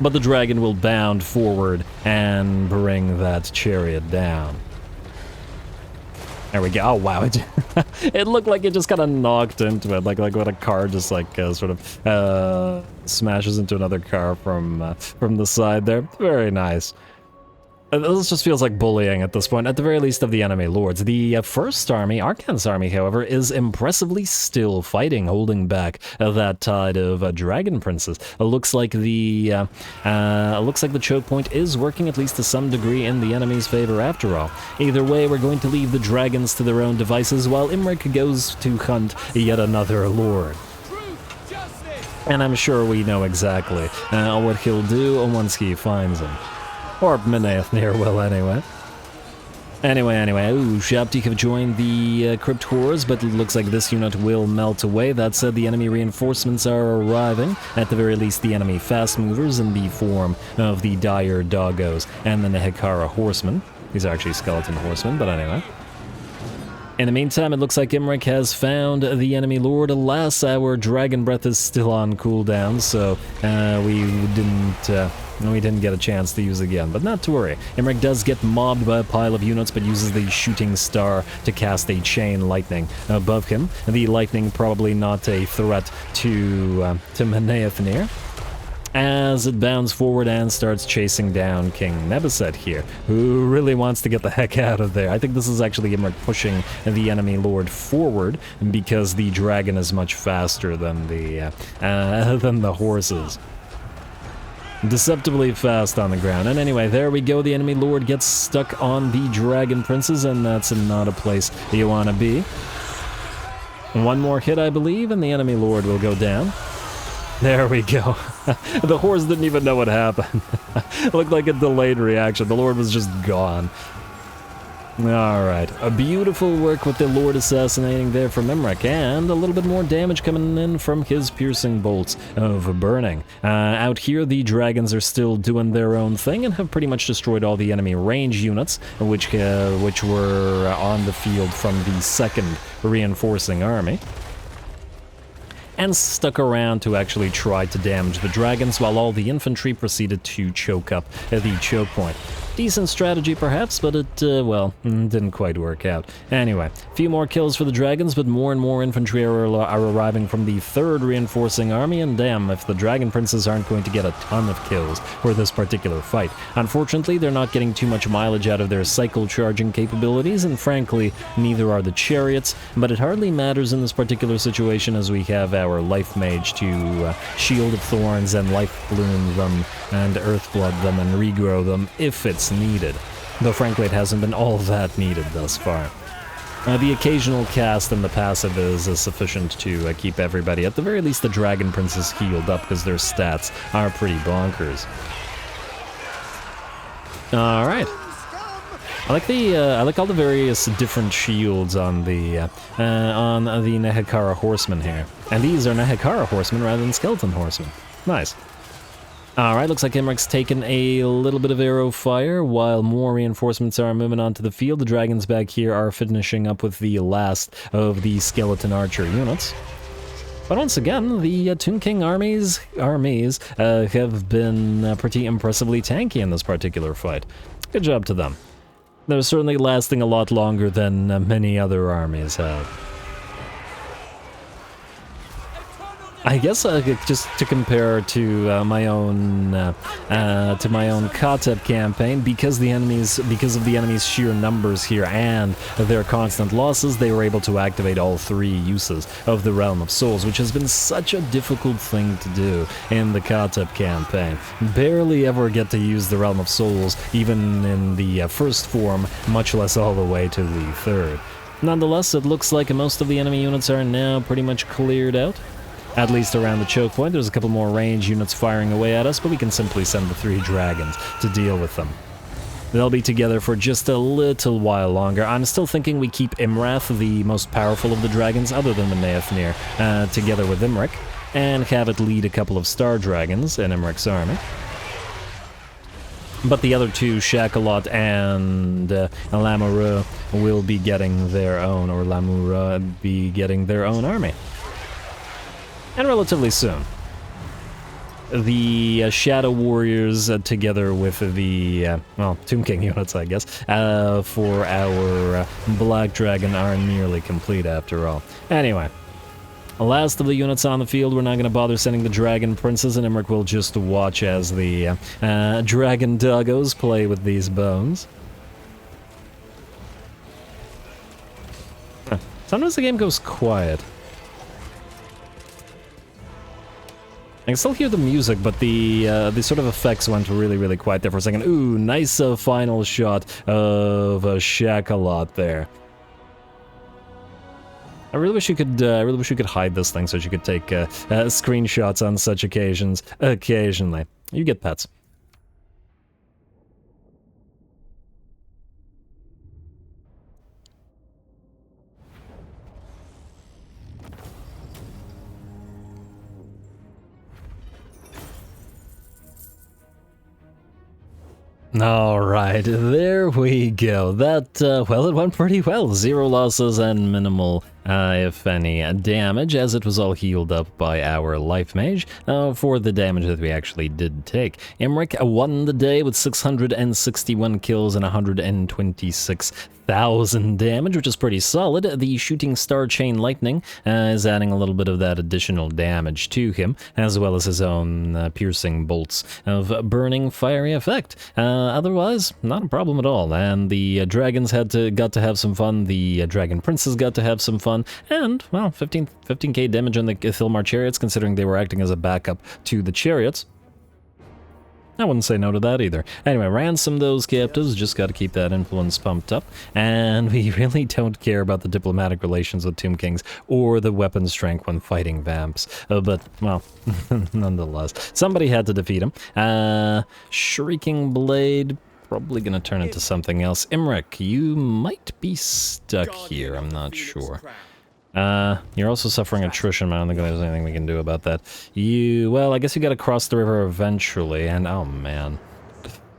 but the dragon will bound forward and bring that chariot down. There we go. Oh, wow. It looked like it just kind of knocked into it, like when a car just sort of smashes into another car from the side there. Very nice. This just feels like bullying at this point, at the very least of the enemy lords. The first army, Arkan's army, however, is impressively still fighting, holding back that tide of dragon princes. It looks like the choke point is working at least to some degree in the enemy's favor after all. Either way, we're going to leave the dragons to their own devices while Imrik goes to hunt yet another lord. And I'm sure we know exactly what he'll do once he finds him. Or Menaethnir will, anyway. Ooh, Shaptik have joined the Crypt Horrors, but it looks like this unit will melt away. That said, the enemy reinforcements are arriving. At the very least, the enemy fast movers in the form of the Dire Doggos and the Nehekara Horsemen. These are actually skeleton horsemen, but anyway. In the meantime, it looks like Imrik has found the enemy lord. Alas, our Dragon Breath is still on cooldown, so we didn't get a chance to use it again, but not to worry. Imrik does get mobbed by a pile of units, but uses the Shooting Star to cast a Chain Lightning above him. The lightning probably not a threat to Menaethnir, as it bounds forward and starts chasing down King Nebuset here, who really wants to get the heck out of there. I think this is actually Imrik pushing the enemy lord forward, because the dragon is much faster than the horses. Deceptively fast on the ground. And anyway, there we go. The enemy lord gets stuck on the dragon princes, and that's not a place you want to be. One more hit, I believe, and the enemy lord will go down. There we go. The horse didn't even know what happened. It looked like a delayed reaction. The lord was just gone. Alright, a beautiful work with the Lord assassinating there from Imrik, and a little bit more damage coming in from his piercing bolts of burning. Out here, the dragons are still doing their own thing and have pretty much destroyed all the enemy range units, which were on the field from the second reinforcing army, and stuck around to actually try to damage the dragons, while all the infantry proceeded to choke up the choke point. Decent strategy perhaps, but it, didn't quite work out. Anyway, a few more kills for the dragons, but more and more infantry are arriving from the third reinforcing army, and damn if the dragon princes aren't going to get a ton of kills for this particular fight. Unfortunately, they're not getting too much mileage out of their cycle charging capabilities, and frankly, neither are the chariots, but it hardly matters in this particular situation, as we have our life mage to Shield of Thorns and life bloom them and earthblood them and regrow them if it's needed, though frankly it hasn't been all that needed thus far. The occasional cast and the passive is sufficient to keep everybody, at the very least the dragon princes, healed up, because their stats are pretty bonkers. Alright. I like all the various different shields on the Nehekara horsemen here. And these are Nehekara horsemen rather than skeleton horsemen. Nice. Alright, looks like Imrik's taken a little bit of arrow fire, while more reinforcements are moving onto the field. The dragons back here are finishing up with the last of the skeleton archer units. But once again, the Toon King armies have been pretty impressively tanky in this particular fight. Good job to them. They're certainly lasting a lot longer than many other armies have. I guess just to compare to my own Katep campaign, because of the enemy's sheer numbers here and their constant losses, they were able to activate all three uses of the Realm of Souls, which has been such a difficult thing to do in the Katep campaign. Barely ever get to use the Realm of Souls, even in the first form, much less all the way to the third. Nonetheless, it looks like most of the enemy units are now pretty much cleared out. At least around the choke point. There's a couple more range units firing away at us, but we can simply send the three dragons to deal with them. They'll be together for just a little while longer. I'm still thinking we keep Imrath, the most powerful of the dragons, other than Menaethnir, together with Imrik. and have it lead a couple of Star Dragons in Imrik's army. But the other two, Shakalot and Lamoureux, will be getting their own, or Lamoureux be getting their own army. And relatively soon. The Shadow Warriors, together with the, well, Tomb King units, I guess, for our Black Dragon are nearly complete after all. Anyway. Last of the units on the field, we're not going to bother sending the Dragon Princes, and Imrik will just watch as the Dragon Doggos play with these bones. Sometimes the game goes quiet. I can still hear the music, but the sort of effects went really, really quiet there for a second. Ooh, nice final shot of Shakalot there. I really wish you could hide this thing so you could take screenshots on such occasions. Occasionally, you get pets. Alright, there we go. That, well, it went pretty well. 0 losses and minimal, if any, damage, as it was all healed up by our Life Mage for the damage that we actually did take. Imrik won the day with 661 kills and 126,000 damage, which is pretty solid. The Shooting Star Chain Lightning is adding a little bit of that additional damage to him, as well as his own piercing bolts of burning fiery effect. Otherwise, not a problem at all. And the dragons got to have some fun. The Dragon Princes got to have some fun. And, well, 15k damage on the Thilmar chariots, considering they were acting as a backup to the chariots. I wouldn't say no to that either. Anyway, ransom those captives, just gotta keep that influence pumped up. And we really don't care about the diplomatic relations with Tomb Kings or the weapon strength when fighting vamps. But, well, nonetheless. Somebody had to defeat him. Shrieking Blade, probably gonna turn into something else. Imrik, you might be stuck here, I'm not sure. You're also suffering attrition, man. I don't think there's anything we can do about that. Well, I guess you gotta cross the river eventually, and oh man.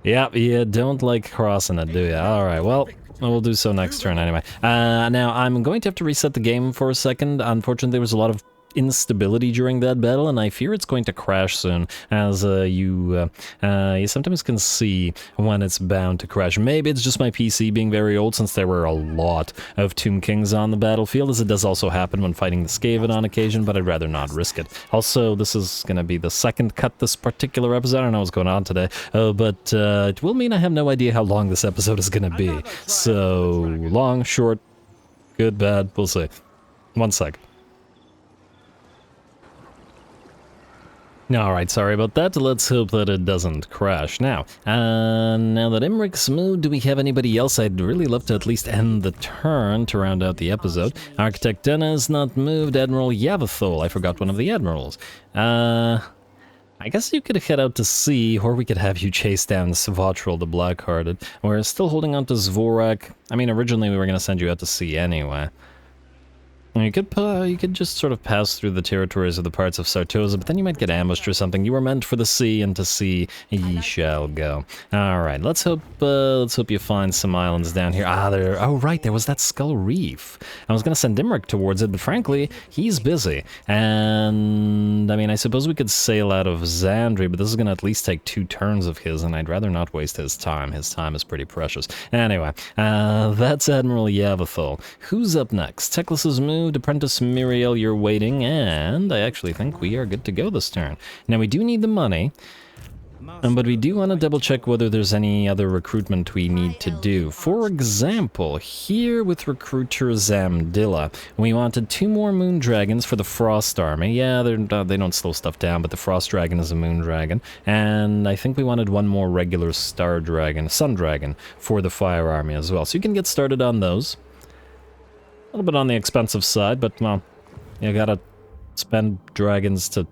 Yeah, you don't like crossing it, do you? Alright, well, we'll do so next turn anyway. Now, I'm going to have to reset the game for a second. Unfortunately, there was a lot of instability during that battle, and I fear it's going to crash soon, as you sometimes can see when it's bound to crash. Maybe it's just my PC being very old, since there were a lot of Tomb Kings on the battlefield, as it does also happen when fighting the Skaven on occasion, but I'd rather not risk it. Also, this is going to be the second cut this particular episode. I don't know what's going on today, but it will mean I have no idea how long this episode is going to be. So, long, short, good, bad, we'll see. One sec. Alright, sorry about that. Let's hope that it doesn't crash. Now that Imrik's moved, do we have anybody else? I'd really love to at least end the turn to round out the episode. Architect Denna is not moved. Admiral Yavathol, I forgot one of the admirals. I guess you could head out to sea, or we could have you chase down Svatril the Blackhearted. We're still holding on to Zvorak. I mean, originally we were going to send you out to sea anyway. You could just sort of pass through the territories of the parts of Sartosa, but then you might get ambushed or something. You were meant for the sea, and to sea ye shall go. All right, let's hope you find some islands down here. Oh right, there was that Skull Reef. I was gonna send Imrik towards it, but frankly, he's busy. And I mean, I suppose we could sail out of Zandri, but this is gonna at least take 2 turns of his, and I'd rather not waste his time. His time is pretty precious. Anyway, that's Admiral Yavathol. Who's up next? Teclis's moved. Apprentice Muriel, you're waiting, and I actually think we are good to go this turn. Now, we do need the money, but we do want to double check whether there's any other recruitment we need to do. For example, here with Recruiter Zamdilla, we wanted 2 more Moon Dragons for the Frost Army. Yeah, they don't slow stuff down, but the Frost Dragon is a Moon Dragon. And I think we wanted 1 more regular Star Dragon, Sun Dragon, for the Fire Army as well. So you can get started on those. A little bit on the expensive side, but, well, you gotta spend dragons to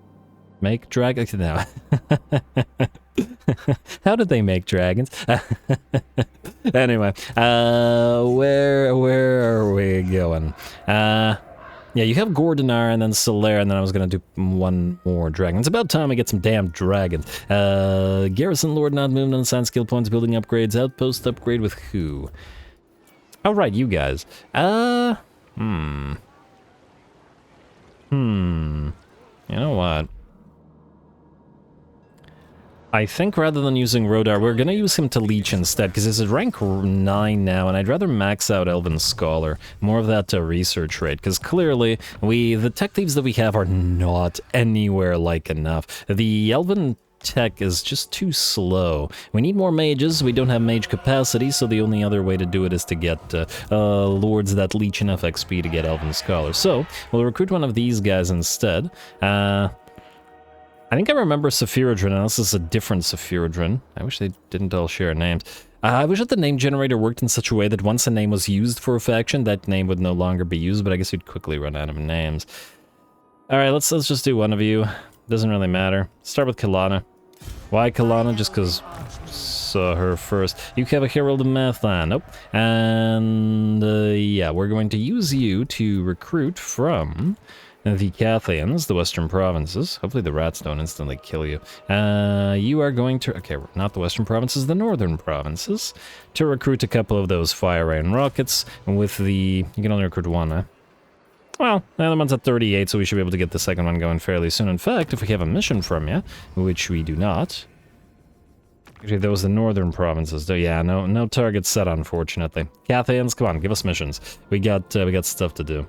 make dragons? No. How did they make dragons? Anyway, where are we going? Yeah, Yeah, you have Gordonar and then Solaire, and then I was going to do one more dragon. It's about time we get some damn dragons. Garrison Lord not moved on science skill points, building upgrades, outpost upgrade with who? Oh, right, you guys. You know what? I think rather than using Rodar, we're going to use him to leech instead, because he's at rank 9 now, and I'd rather max out Elven Scholar. More of that research rate, because clearly, the tech thieves that we have are not anywhere like enough. The Elven tech is just too slow. We need more mages, we don't have mage capacity, so the only other way to do it is to get lords that leech enough XP to get Elven Scholar. So, we'll recruit one of these guys instead. I think I remember Sephirodrin, and this is a different Sephirodrin. I wish they didn't all share names. I wish that the name generator worked in such a way that once a name was used for a faction, that name would no longer be used, but I guess we'd quickly run out of names. Alright, let's just do one of you. Doesn't really matter. Start with Kalana. Why Kalana? Just because saw her first. You have a Herald of Mathlan. Nope. And yeah, we're going to use you to recruit from the Cathians, the western provinces. Hopefully the rats don't instantly kill you. You are going to... Okay, not the western provinces, the northern provinces. To recruit a couple of those fire rain rockets with the... You can only recruit one, huh? Well, the other one's at 38, so we should be able to get the second one going fairly soon. In fact, if we have a mission from you, which we do not... Actually, that was the northern provinces. Though, yeah, no target set, unfortunately. Cathians, come on, give us missions. We got stuff to do.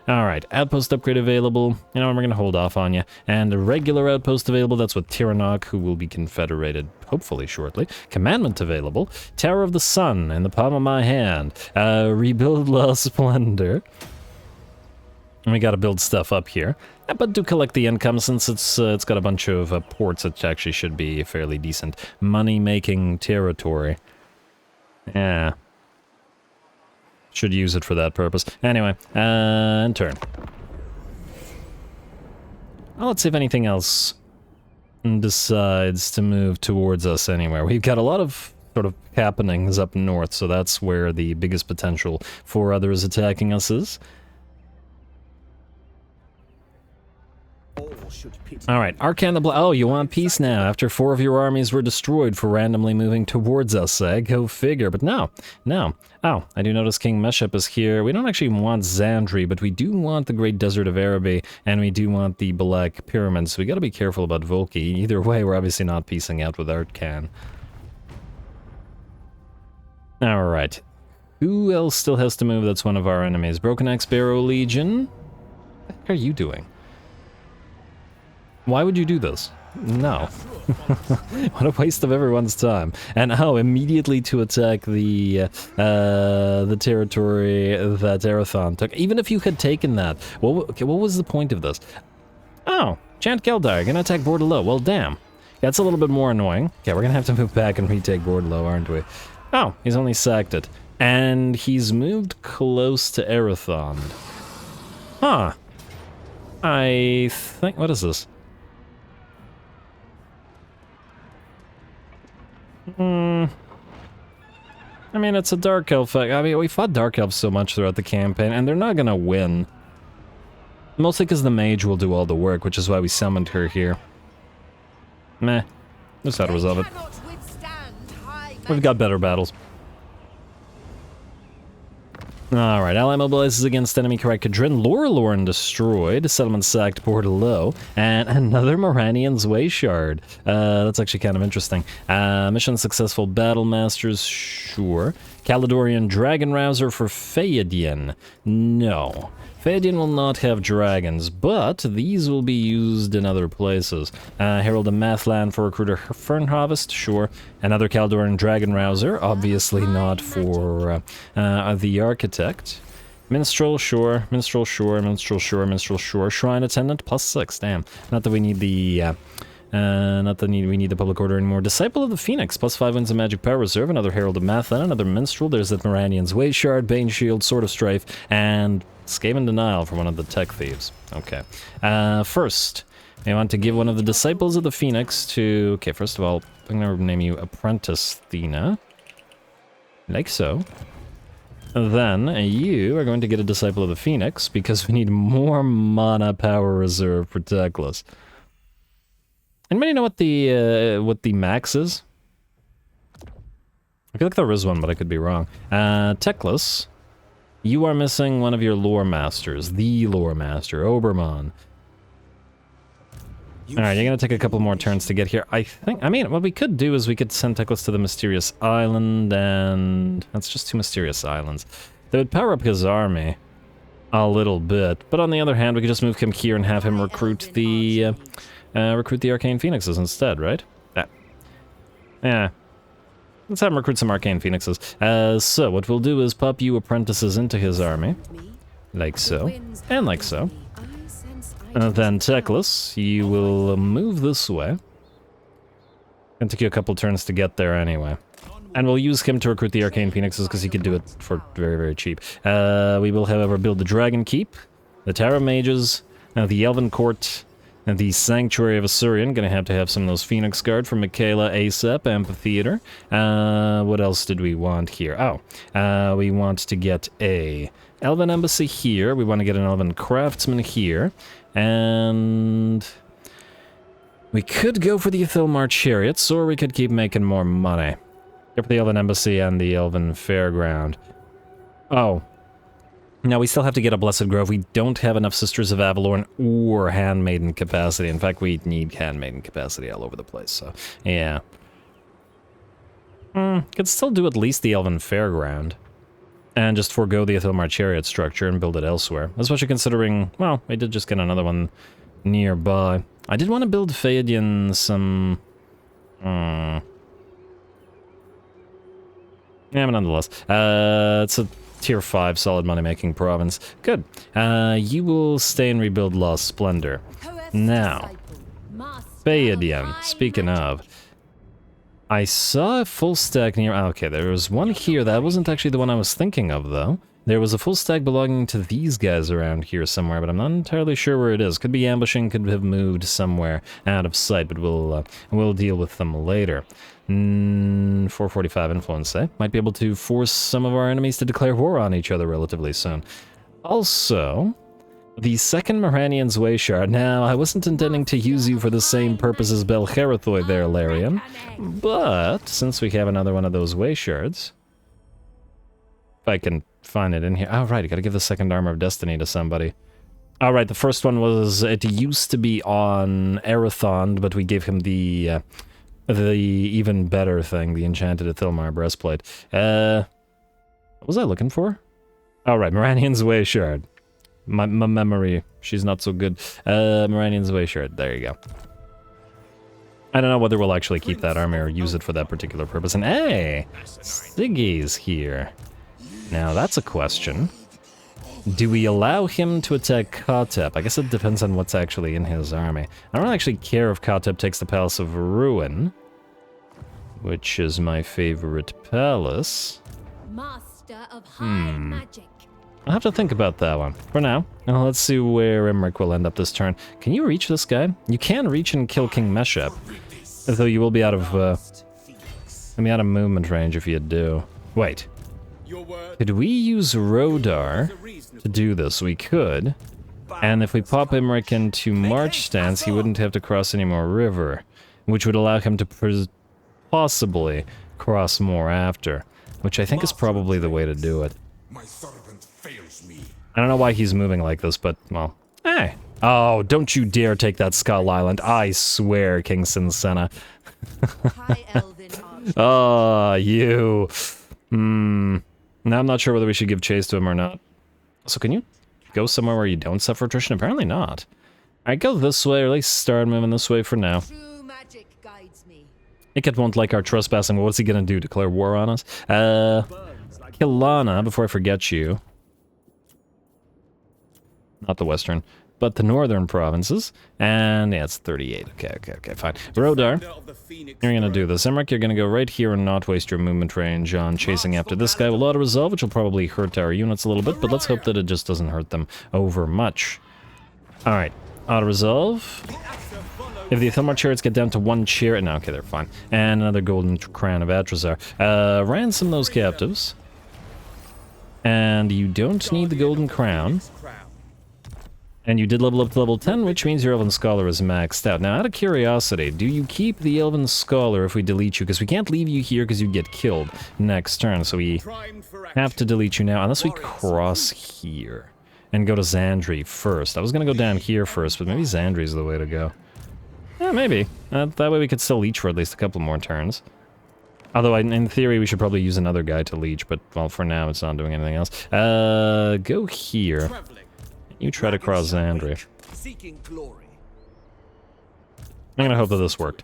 Alright, outpost upgrade available. You know, we're going to hold off on you. And a regular outpost available, that's with Tyrannoch, who will be confederated, hopefully shortly. Commandment available. Tower of the Sun in the palm of my hand. Rebuild La Splendor. And we got to build stuff up here. But do collect the income, since it's got a bunch of ports that actually should be fairly decent. Money-making territory. Yeah. Should use it for that purpose. Anyway, and turn. Well, let's see if anything else decides to move towards us anywhere. We've got a lot of sort of happenings up north, so that's where the biggest potential for others attacking us is. Alright, Arcane the Oh, you want peace now, after 4 of your armies were destroyed for randomly moving towards us, eh? Go figure, but no. Oh, I do notice King Meshep is here. We don't actually want Xandri, but we do want the Great Desert of Araby, and we do want the Black Pyramids, so we gotta be careful about Volki. Either way, we're obviously not piecing out with Arcane. Alright. Who else still has to move that's one of our enemies? Broken Axe Barrow Legion? What the heck are you doing? Why would you do this? No. What a waste of everyone's time. And immediately to attack the territory that Arathon took. Even if you had taken that, what was the point of this? Oh, Chant Keldar, gonna attack Bordelot. Well, damn. That's a little bit more annoying. Okay, we're gonna have to move back and retake Bordelot, aren't we? Oh, he's only sacked it. And he's moved close to Arathon. Huh. I think... What is this? I mean, it's a Dark Elf. I mean, we fought Dark Elves so much throughout the campaign, and they're not gonna win. Mostly because the mage will do all the work, which is why we summoned her here. Meh. Just how to resolve it. We've got better battles. Alright, ally mobilizes against enemy Karakadrin. Lorelorn destroyed. Settlement sacked Bordelot. And another Moranian's Wayshard. That's actually kind of interesting. Mission successful Battle Masters, sure. Caledorian Dragon Rouser for Phaedian. No. Phaedian will not have dragons, but these will be used in other places. Herald of Mathlan for Recruiter Fern Harvest, sure. Another Caledorian Dragon Rouser, obviously not for the Architect. Minstrel, sure. Minstrel, sure. Minstrel, sure. Minstrel, sure. Shrine Attendant, +6, damn. Not that we need the... we need the public order anymore. Disciple of the Phoenix, +5 wins of magic power reserve, another Herald of Mathlan, another Minstrel, there's that Moranian's Wayshard, Bane Shield, Sword of Strife, and Skaven Denial for one of the tech thieves. Okay. First, we want to give one of the Disciples of the Phoenix to... Okay, first of all, I'm gonna name you Apprentice Thena. Like so. then you are going to get a Disciple of the Phoenix, because we need more mana power reserve for Teclis. Anybody know what the max is? I feel like there is one, but I could be wrong. Teclis, you are missing one of your lore masters, the lore master, Obermann. Alright, you're gonna take a couple more turns to get here. I mean, what we could do is we could send Teclis to the Mysterious Island, and that's just 2 Mysterious Islands. They would power up his army a little bit, but on the other hand, we could just move him here and have him recruit the Arcane Phoenixes instead, right? Yeah. Let's have him recruit some Arcane Phoenixes. So, what we'll do is pop you apprentices into his army, like so, and like so. And then Teclis, you will move this way. Gonna take you a couple turns to get there anyway. And we'll use him to recruit the Arcane Phoenixes because he can do it for very, very cheap. We will, however, build the Dragon Keep, the Tower of Mages, the Elven Court, and the Sanctuary of Assyrian. Gonna have to have some of those Phoenix Guard from Michaela ASAP, Amphitheater. What else did we want here? Oh, we want to get a Elven Embassy here. We want to get an Elven Craftsman here. And we could go for the Ithilmar Chariots, or we could keep making more money. Go for the Elven Embassy and the Elven Fairground. Oh. Now, we still have to get a Blessed Grove. We don't have enough Sisters of Avalorn or Handmaiden capacity. In fact, we need Handmaiden capacity all over the place, so yeah. Could still do at least the Elven Fairground. And just forego the Ithilmar Chariot structure and build it elsewhere. Especially considering, well, I did just get another one nearby. I did want to build Phaedian some... Yeah, but nonetheless. It's a tier 5 solid money-making province. Good. You will stay and rebuild Lost Splendor. Now, Phaedian, speaking of... I saw a full stack near... Okay, there was one here. That wasn't actually the one I was thinking of, though. There was a full stack belonging to these guys around here somewhere, but I'm not entirely sure where it is. Could be ambushing, could have moved somewhere out of sight, but we'll deal with them later. 445 influence, eh? Might be able to force some of our enemies to declare war on each other relatively soon. Also... the second Moranian's Wayshard. Now, I wasn't intending to use you for the same purpose as Belcherothoi there, Larian, but since we have another one of those Wayshards, if I can find it in here. Oh, right, I gotta give the second Armor of Destiny to somebody. All right, the first one was, it used to be on Erathon, but we gave him the even better thing, the Enchanted Ithilmar Breastplate. What was I looking for? All right, Moranian's Wayshard. My memory, she's not so good. Moranian's Wayshard, there you go. I don't know whether we'll actually keep that army or use it for that particular purpose. And hey, Siggy's here. Now that's a question. Do we allow him to attack Kotep? I guess it depends on what's actually in his army. I don't actually care if Kotep takes the Palace of Ruin, which is my favorite palace. Master of high magic. I'll have to think about that one. For now, let's see where Imrik will end up this turn. Can you reach this guy? You can reach and kill King Meshep, though you will be out of movement range if you do. Wait. Could we use Rodar to do this? We could. And if we pop Imrik into March stance, he wouldn't have to cross any more river, which would allow him to possibly cross more after, which I think is probably the way to do it. I don't know why he's moving like this, but, well, hey. Oh, don't you dare take that Skull Island. I swear, King Sinsena. Oh, you. Now I'm not sure whether we should give chase to him or not. So can you go somewhere where you don't suffer attrition? Apparently not. Alright, go this way, or at least start moving this way for now. Ikat won't like our trespassing, but what's he gonna do? Declare war on us? Kilana, before I forget you. Not the western, but the northern provinces. And yeah, it's 38. Okay, fine. Rodar, you're gonna do this. Imrik, you're gonna go right here and not waste your movement range on chasing after this guy. We'll auto-resolve, which will probably hurt our units a little bit, but let's hope that it just doesn't hurt them over much. Alright, auto-resolve. If the Ithilmar Chariots get down to 1 chair... No, okay, they're fine. And another Golden Crown of Atrazar. Ransom those captives. And you don't need the golden crown. And you did level up to level 10, which means your Elven Scholar is maxed out. Now, out of curiosity, do you keep the Elven Scholar if we delete you? Because we can't leave you here because you get killed next turn, so we have to delete you now, unless we cross here and go to Xandri first. I was going to go down here first, but maybe Xandri's the way to go. Yeah, maybe. That way we could still leech for at least a couple more turns. Although, in theory, we should probably use another guy to leech, but, well, for now, it's not doing anything else. Go here. You try to cross Xandri. I'm gonna hope that this worked.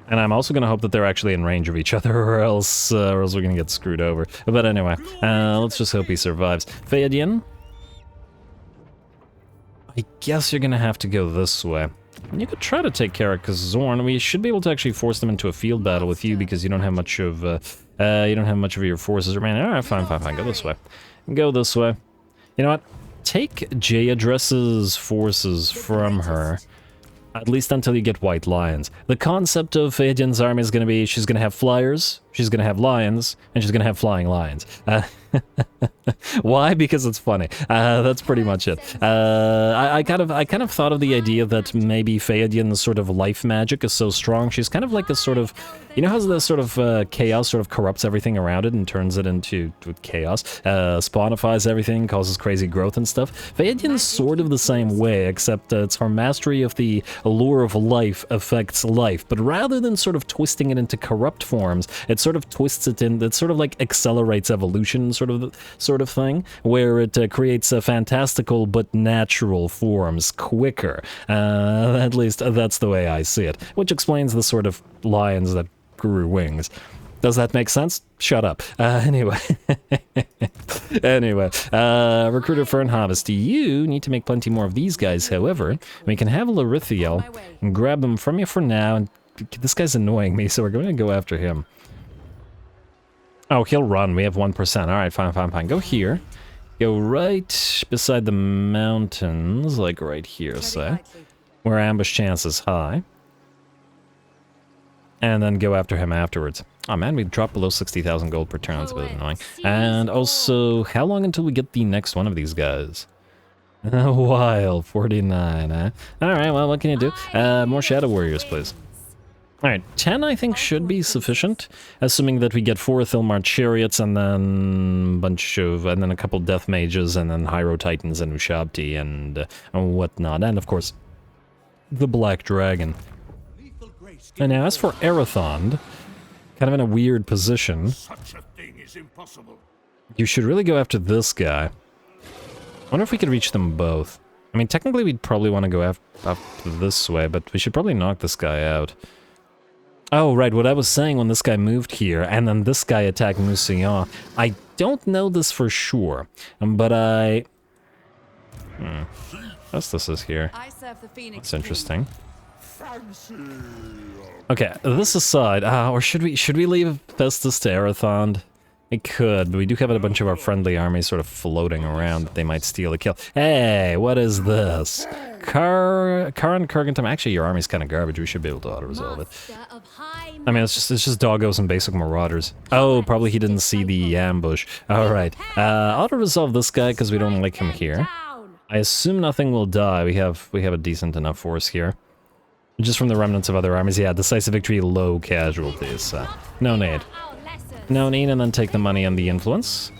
And I'm also gonna hope that they're actually in range of each other, or else we're gonna get screwed over. But anyway, let's just hope he survives. Phaedian? I guess you're gonna have to go this way. You could try to take care of Kazorn. We should be able to actually force them into a field battle with you because you don't have much of your forces remaining. Alright, fine, go this way. Go this way. You know what? Take Jayadress's forces from her, at least until you get White Lions. The concept of Phaedian's army is going to be she's going to have flyers, she's going to have lions, and she's going to have flying lions. Why? Because it's funny. That's pretty much it. I kind of thought of the idea that maybe Phaedian's sort of life magic is so strong. She's kind of like a sort of, you know how the sort of chaos sort of corrupts everything around it and turns it into chaos, spawnifies everything, causes crazy growth and stuff. Phaedian's sort of the same way, except it's her mastery of the allure of life affects life. But rather than sort of twisting it into corrupt forms, it sort of twists it in. It sort of like accelerates evolution, sort of thing, where it creates fantastical but natural forms quicker. At least that's the way I see it, which explains the sort of lions that grew wings. Does that make sense? Shut up. Anyway. Recruiter Fern Harvest. You need to make plenty more of these guys, however. We can have Larithiel and grab them from you for now. And this guy's annoying me, so we're going to go after him. Oh, he'll run. We have 1%. Alright, fine. Go here. Go right beside the mountains, like right here, say. Where ambush chance is high. And then go after him afterwards. Oh man, we dropped below 60,000 gold per turn. That's a bit annoying. And also, how long until we get the next one of these guys? A while. 49, huh? Alright, well, what can you do? More Shadow Warriors, please. Alright, 10 I think should be sufficient, assuming that we get 4 Thilmar Chariots and then a couple Death Mages and then Hyro Titans and Ushabti and whatnot, and of course, the Black Dragon. And now as for Arathond, kind of in a weird position, Such a thing is impossible. You should really go after this guy. I wonder if we could reach them both. I mean, technically we'd probably want to go up this way, but we should probably knock this guy out. Oh, right, what I was saying when this guy moved here, and then this guy attacked Mousillon, I don't know this for sure, but I... What's this is here? That's interesting. Okay, this aside, or should we leave Festus to Arathond? It could, but we do have a bunch of our friendly armies sort of floating around that they might steal a kill. Hey, what is this? Karin Kurgentum. Actually, your army's kind of garbage. We should be able to auto-resolve it. I mean, it's just doggos and basic marauders. Oh, probably he didn't see the ambush. Alright, auto-resolve this guy because we don't like him here. I assume nothing will die. We have a decent enough force here. Just from the remnants of other armies. Yeah, decisive victory, low casualties. No need. No need, and then take the money and the influence.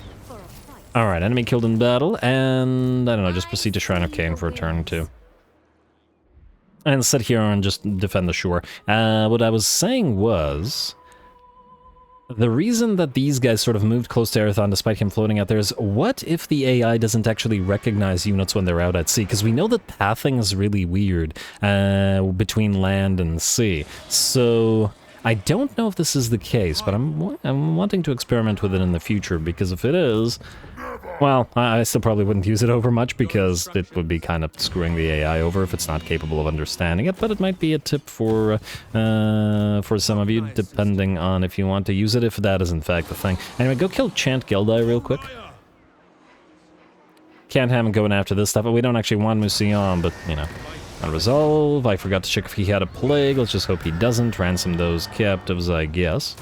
Alright, enemy killed in battle, and I don't know, just proceed to Shrine of Cain for a turn, too. And sit here and just defend the shore. What I was saying was... the reason that these guys sort of moved close to Arathon despite him floating out there is, what if the AI doesn't actually recognize units when they're out at sea? Because we know that pathing is really weird between land and sea. So... I don't know if this is the case, but I'm wanting to experiment with it in the future, because if it is, well, I still probably wouldn't use it over much, because it would be kind of screwing the AI over if it's not capable of understanding it, but it might be a tip for some of you, depending on if you want to use it, if that is in fact the thing. Anyway, go kill Chant Geldai real quick. Can't have him going after this stuff, but we don't actually want Mousillon, but, you know. Unresolve. I forgot to check if he had a plague. Let's just hope he doesn't. Ransom those captives, I guess.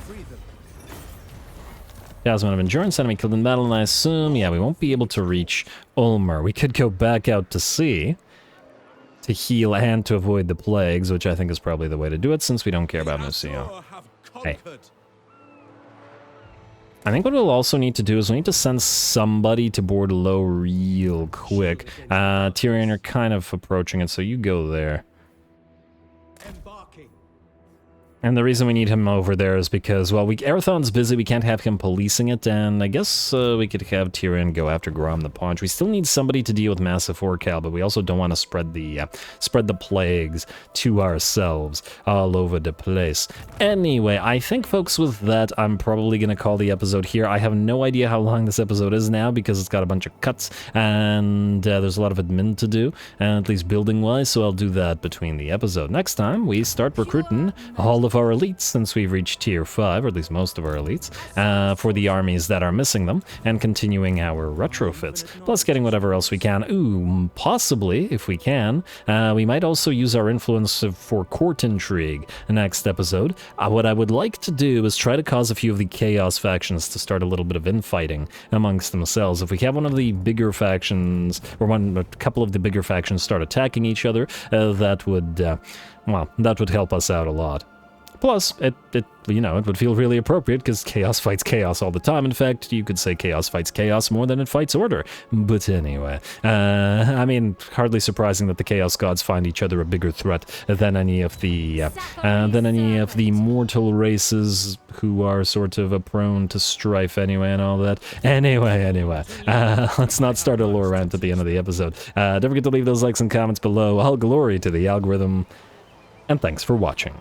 Talisman of Endurance, enemy killed in battle, and I assume, yeah, we won't be able to reach Ulmer. We could go back out to sea to heal and to avoid the plagues, which I think is probably the way to do it since we don't care about Museo. Hey. I think what we'll also need to do is we need to send somebody to board low real quick. Tyrion, you're kind of approaching it, so you go there. And the reason we need him over there is because, well, Arathon's busy, we can't have him policing it, and I guess we could have Tyrion go after Grom the Paunch. We still need somebody to deal with Massive Orcal, but we also don't want to spread the plagues to ourselves all over the place. Anyway, I think, folks, with that, I'm probably going to call the episode here. I have no idea how long this episode is now, because it's got a bunch of cuts, and there's a lot of admin to do, at least building-wise, so I'll do that between the episode. Next time, we start recruiting all of our elites, since we've reached tier 5, or at least most of our elites, for the armies that are missing them, and continuing our retrofits, plus getting whatever else we can. Ooh, possibly, if we can, we might also use our influence for court intrigue next episode. What I would like to do is try to cause a few of the Chaos factions to start a little bit of infighting amongst themselves. If we have one of the bigger factions, or a couple of the bigger factions start attacking each other, that would help us out a lot. Plus, it would feel really appropriate because Chaos fights Chaos all the time. In fact, you could say Chaos fights Chaos more than it fights Order. But anyway, I mean, hardly surprising that the Chaos Gods find each other a bigger threat than any of the mortal races who are sort of prone to strife anyway and all that. Anyway, let's not start a lore rant at the end of the episode. Don't forget to leave those likes and comments below. All glory to the algorithm, and thanks for watching.